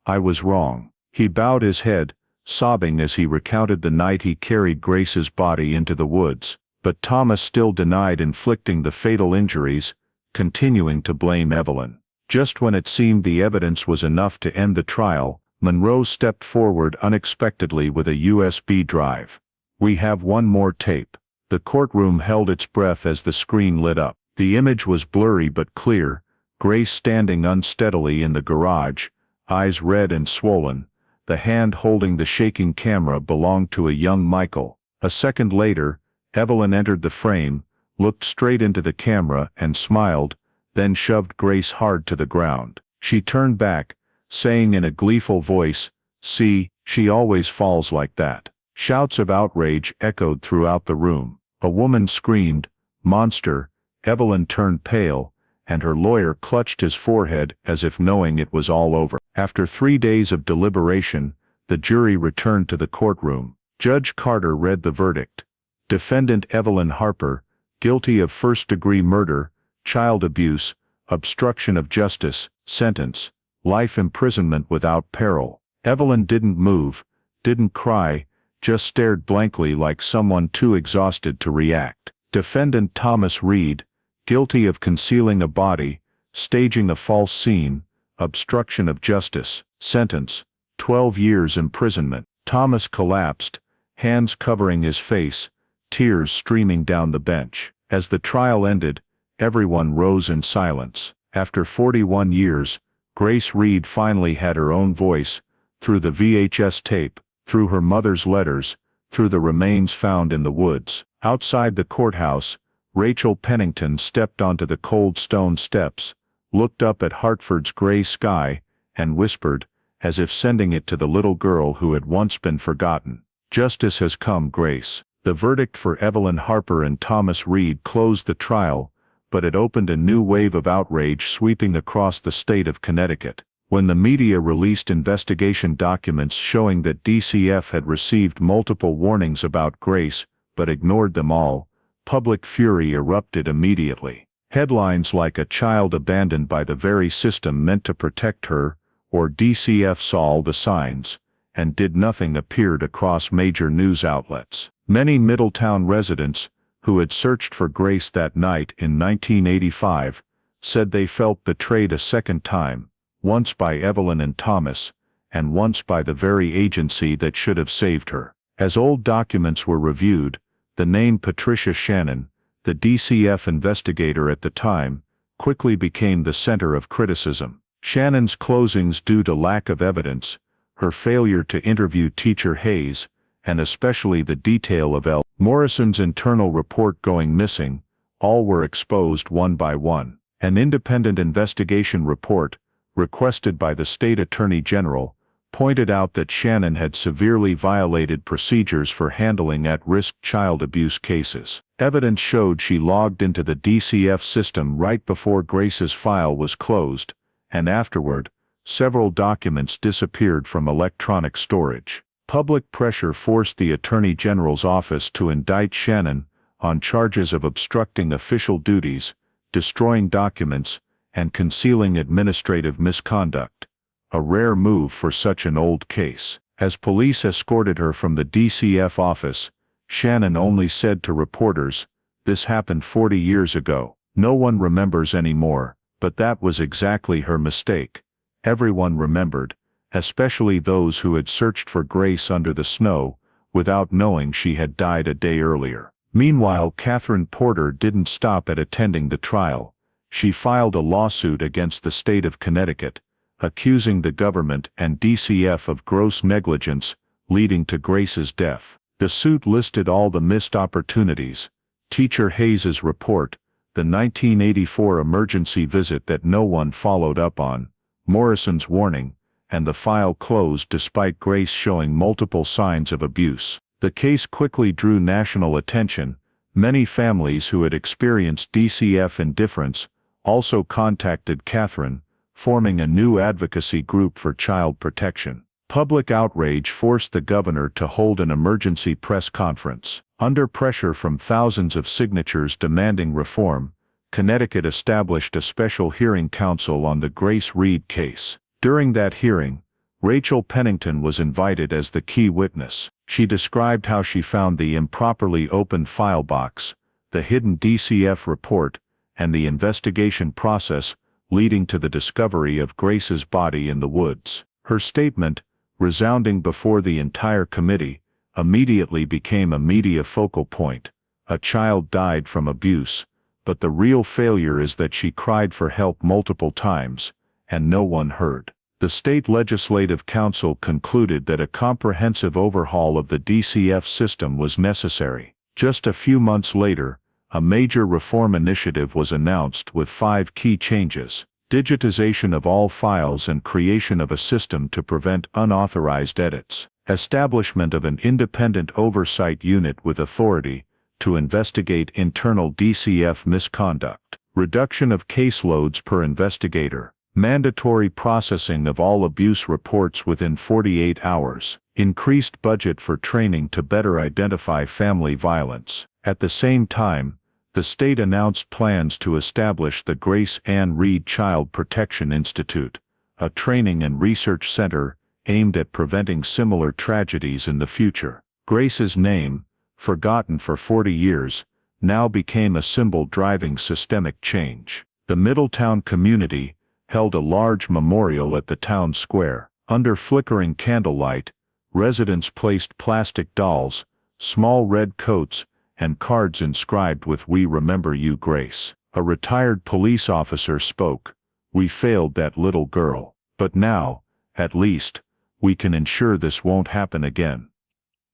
I was wrong." He bowed his head, sobbing as he recounted the night he carried Grace's body into the woods, but Thomas still denied inflicting the fatal injuries, continuing to blame Evelyn. Just when it seemed the evidence was enough to end the trial, Monroe stepped forward unexpectedly with a USB drive. "We have one more tape." The courtroom held its breath as the screen lit up. The image was blurry but clear, Grace standing unsteadily in the garage, eyes red and swollen. The hand holding the shaking camera belonged to a young Michael. A second later, Evelyn entered the frame, looked straight into the camera and smiled, then shoved Grace hard to the ground. She turned back, saying in a gleeful voice, "See, she always falls like that." Shouts of outrage echoed throughout the room. A woman screamed, "Monster!" Evelyn turned pale, and her lawyer clutched his forehead as if knowing it was all over. After 3 days of deliberation, the jury returned to the courtroom. Judge Carter read the verdict. Defendant Evelyn Harper, guilty of first-degree murder, child abuse, obstruction of justice, sentence, life imprisonment without parole. Evelyn didn't move, didn't cry, just stared blankly like someone too exhausted to react. Defendant Thomas Reed, guilty of concealing a body, staging a false scene, obstruction of justice, sentence, 12 years imprisonment. Thomas collapsed, hands covering his face, tears streaming down the bench. As the trial ended, everyone rose in silence. After 41 years, Grace Reed finally had her own voice, through the VHS tape, through her mother's letters, through the remains found in the woods. Outside the courthouse, Rachel Pennington stepped onto the cold stone steps, looked up at Hartford's gray sky, and whispered, as if sending it to the little girl who had once been forgotten, "Justice has come, Grace." The verdict for Evelyn Harper and Thomas Reed closed the trial, but it opened a new wave of outrage sweeping across the state of Connecticut. When the media released investigation documents showing that DCF had received multiple warnings about Grace, but ignored them all, public fury erupted immediately. Headlines like "A child abandoned by the very system meant to protect her," or "DCF saw all the signs, and did nothing" appeared across major news outlets. Many Middletown residents, who had searched for Grace that night in 1985, said they felt betrayed a second time, once by Evelyn and Thomas, and once by the very agency that should have saved her. As old documents were reviewed, the name Patricia Shannon, the DCF investigator at the time, quickly became the center of criticism. Shannon's closings due to lack of evidence, her failure to interview teacher Hayes, and especially the detail of L. Morrison's internal report going missing, all were exposed one by one. An independent investigation report, requested by the state attorney general, pointed out that Shannon had severely violated procedures for handling at-risk child abuse cases. Evidence showed she logged into the DCF system right before Grace's file was closed, and afterward, several documents disappeared from electronic storage. Public pressure forced the Attorney General's office to indict Shannon, on charges of obstructing official duties, destroying documents, and concealing administrative misconduct. A rare move for such an old case. As police escorted her from the DCF office, Shannon only said to reporters, "This happened 40 years ago. No one remembers anymore, but that was exactly her mistake." Everyone remembered, especially those who had searched for Grace under the snow, without knowing she had died a day earlier. Meanwhile, Catherine Porter didn't stop at attending the trial. She filed a lawsuit against the state of Connecticut, accusing the government and DCF of gross negligence, leading to Grace's death. The suit listed all the missed opportunities: Teacher Hayes's report, the 1984 emergency visit that no one followed up on, Morrison's warning, and the file closed despite Grace showing multiple signs of abuse. The case quickly drew national attention. Many families who had experienced DCF indifference also contacted Catherine, forming a new advocacy group for child protection. Public outrage forced the governor to hold an emergency press conference. Under pressure from thousands of signatures demanding reform, Connecticut established a special hearing council on the Grace Reed case. During that hearing, Rachel Pennington was invited as the key witness. She described how she found the improperly opened file box, the hidden DCF report, and the investigation process leading to the discovery of Grace's body in the woods. Her statement, resounding before the entire committee, immediately became a media focal point. A child died from abuse, but the real failure is that she cried for help multiple times, and no one heard. The state legislative council concluded that a comprehensive overhaul of the DCF system was necessary. Just a few months later, a major reform initiative was announced with 5 key changes: digitization of all files and creation of a system to prevent unauthorized edits, establishment of an independent oversight unit with authority to investigate internal DCF misconduct, reduction of caseloads per investigator, mandatory processing of all abuse reports within 48 hours, increased budget for training to better identify family violence. At the same time, the state announced plans to establish the Grace Ann Reed Child Protection Institute, a training and research center aimed at preventing similar tragedies in the future. Grace's name, forgotten for 40 years, now became a symbol driving systemic change. The Middletown community held a large memorial at the town square. Under flickering candlelight, residents placed plastic dolls, small red coats, and cards inscribed with "We remember you, Grace." A retired police officer spoke. "We failed that little girl. But now, at least, we can ensure this won't happen again."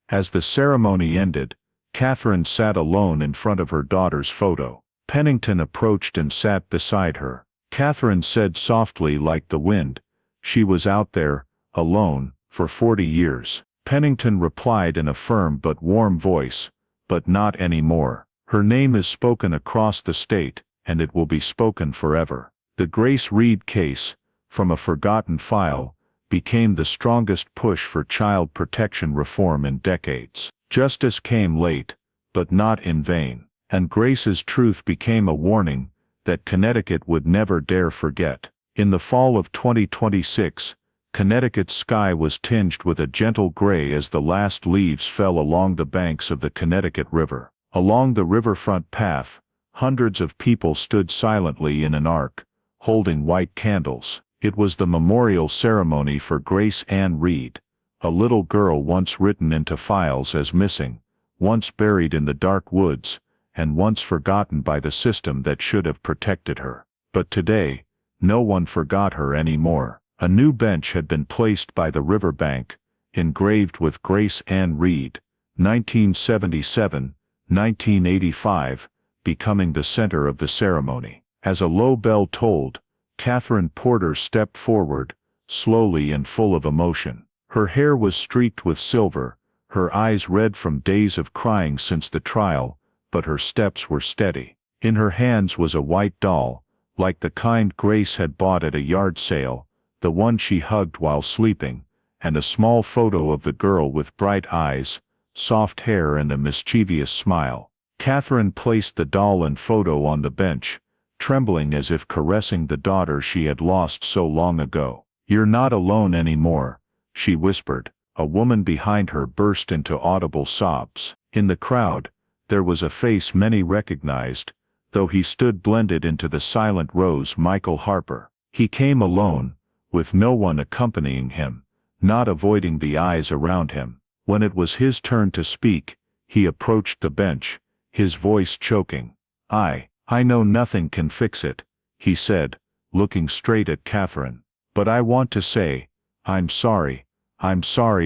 As the ceremony ended, Catherine sat alone in front of her daughter's photo. Pennington approached and sat beside her. Catherine said softly like the wind, "She was out there, alone, for 40 years. Pennington replied in a firm but warm voice, "But not anymore. Her name is spoken across the state, and it will be spoken forever." The Grace Reed case, from a forgotten file, became the strongest push for child protection reform in decades. Justice came late, but not in vain, and Grace's truth became a warning that Connecticut would never dare forget. In the fall of 2026, Connecticut's sky was tinged with a gentle gray as the last leaves fell along the banks of the Connecticut River. Along the riverfront path, hundreds of people stood silently in an arc, holding white candles. It was the memorial ceremony for Grace Ann Reed, a little girl once written into files as missing, once buried in the dark woods, and once forgotten by the system that should have protected her. But today, no one forgot her anymore. A new bench had been placed by the riverbank, engraved with Grace Ann Reed, 1977-1985, becoming the center of the ceremony. As a low bell tolled, Catherine Porter stepped forward, slowly and full of emotion. Her hair was streaked with silver, her eyes red from days of crying since the trial, but her steps were steady. In her hands was a white doll, like the kind Grace had bought at a yard sale, the one she hugged while sleeping, and a small photo of the girl with bright eyes, soft hair and a mischievous smile. Catherine placed the doll and photo on the bench, trembling as if caressing the daughter she had lost so long ago. "You're not alone anymore," she whispered. A woman behind her burst into audible sobs. In the crowd, there was a face many recognized, though he stood blended into the silent rows. Michael Harper. He came alone, with no one accompanying him, not avoiding the eyes around him. When it was his turn to speak, he approached the bench, his voice choking. I know nothing can fix it," he said, looking straight at Catherine. "But I want to say, I'm sorry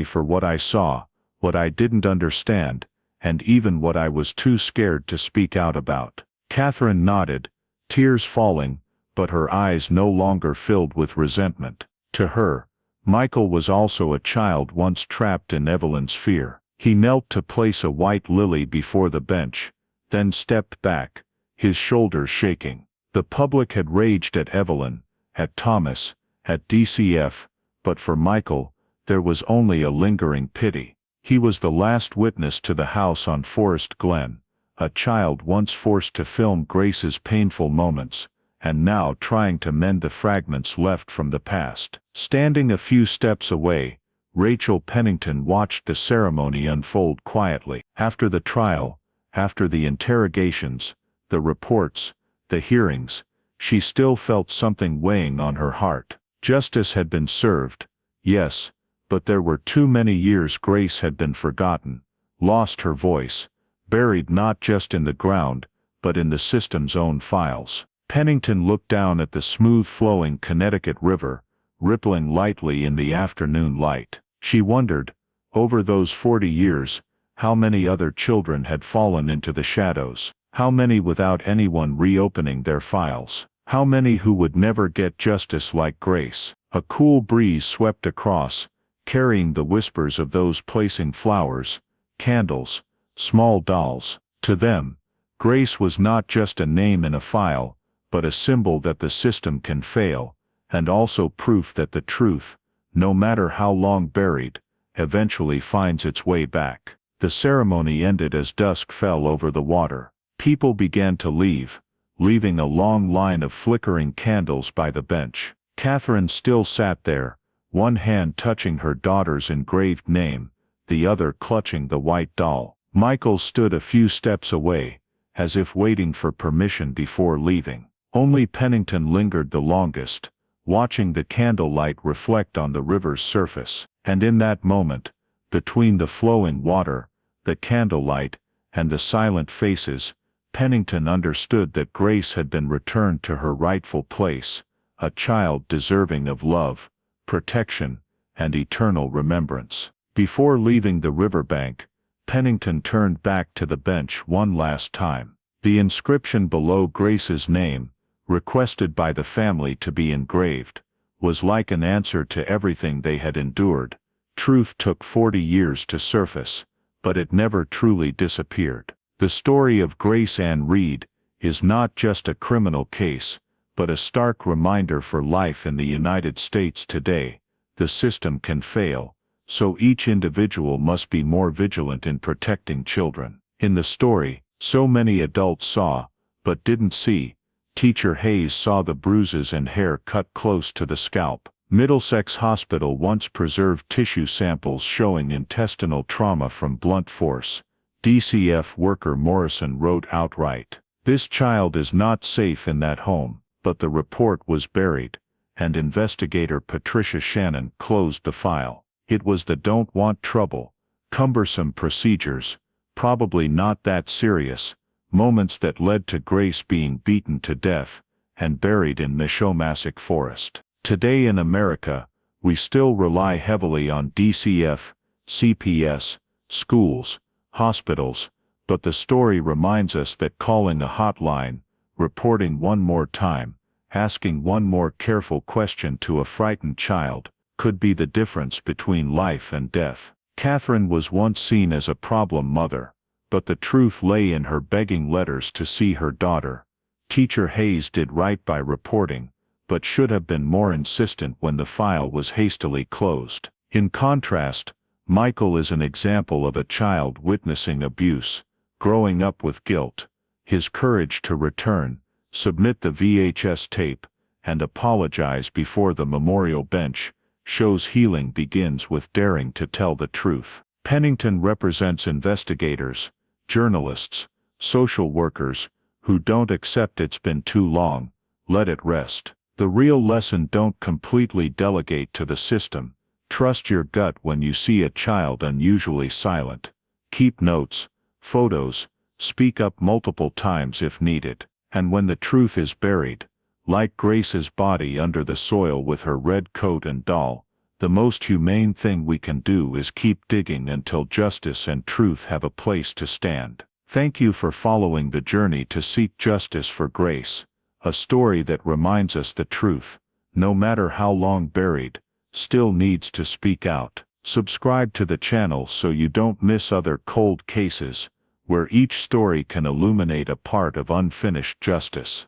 for what I saw, what I didn't understand, and even what I was too scared to speak out about." Catherine nodded, tears falling, but her eyes no longer filled with resentment. To her, Michael was also a child once trapped in Evelyn's fear. He knelt to place a white lily before the bench, then stepped back, his shoulders shaking. The public had raged at Evelyn, at Thomas, at DCF, but for Michael, there was only a lingering pity. He was the last witness to the house on Forest Glen, a child once forced to film Grace's painful moments, and now trying to mend the fragments left from the past. Standing a few steps away, Rachel Pennington watched the ceremony unfold quietly. After the trial, after the interrogations, the reports, the hearings, she still felt something weighing on her heart. Justice had been served, yes, but there were too many years Grace had been forgotten, lost her voice, buried not just in the ground, but in the system's own files. Pennington looked down at the smooth-flowing Connecticut River, rippling lightly in the afternoon light. She wondered, over those 40 years, how many other children had fallen into the shadows. How many without anyone reopening their files? How many who would never get justice like Grace? A cool breeze swept across, carrying the whispers of those placing flowers, candles, small dolls. To them, Grace was not just a name in a file, but a symbol that the system can fail, and also proof that the truth, no matter how long buried, eventually finds its way back. The ceremony ended as dusk fell over the water. People began to leave, leaving a long line of flickering candles by the bench. Catherine still sat there, one hand touching her daughter's engraved name, the other clutching the white doll. Michael stood a few steps away, as if waiting for permission before leaving. Only Pennington lingered the longest, watching the candlelight reflect on the river's surface. And in that moment, between the flowing water, the candlelight, and the silent faces, Pennington understood that Grace had been returned to her rightful place, a child deserving of love, protection, and eternal remembrance. Before leaving the riverbank, Pennington turned back to the bench one last time. The inscription below Grace's name, requested by the family to be engraved, was like an answer to everything they had endured. Truth took 40 years to surface, but it never truly disappeared. The story of Grace Ann Reed is not just a criminal case, but a stark reminder for life in the United States today. The system can fail, so each individual must be more vigilant in protecting children. In the story, so many adults saw, but didn't see. Teacher Hayes saw the bruises and hair cut close to the scalp. Middlesex Hospital once preserved tissue samples showing intestinal trauma from blunt force. DCF worker Morrison wrote outright, "This child is not safe in that home," but the report was buried, and investigator Patricia Shannon closed the file. It was the don't want trouble, cumbersome procedures, probably not that serious, moments that led to Grace being beaten to death and buried in Michomatic Forest. Today in America, we still rely heavily on DCF, CPS, schools, hospitals, but the story reminds us that calling a hotline, reporting one more time, asking one more careful question to a frightened child, could be the difference between life and death. Catherine was once seen as a problem mother, but the truth lay in her begging letters to see her daughter. Teacher Hayes did right by reporting, but should have been more insistent when the file was hastily closed. In contrast, Michael is an example of a child witnessing abuse, growing up with guilt, his courage to return, submit the VHS tape, and apologize before the memorial bench, shows healing begins with daring to tell the truth. Pennington represents investigators, journalists, social workers, who don't accept it's been too long, let it rest. The real lesson: don't completely delegate to the system. Trust your gut when you see a child unusually silent. Keep notes, photos, speak up multiple times if needed. And when the truth is buried, like Grace's body under the soil with her red coat and doll, the most humane thing we can do is keep digging until justice and truth have a place to stand. Thank you for following the journey to seek justice for Grace, a story that reminds us the truth, no matter how long buried, still needs to speak out. Subscribe to the channel so you don't miss other cold cases, where each story can illuminate a part of unfinished justice.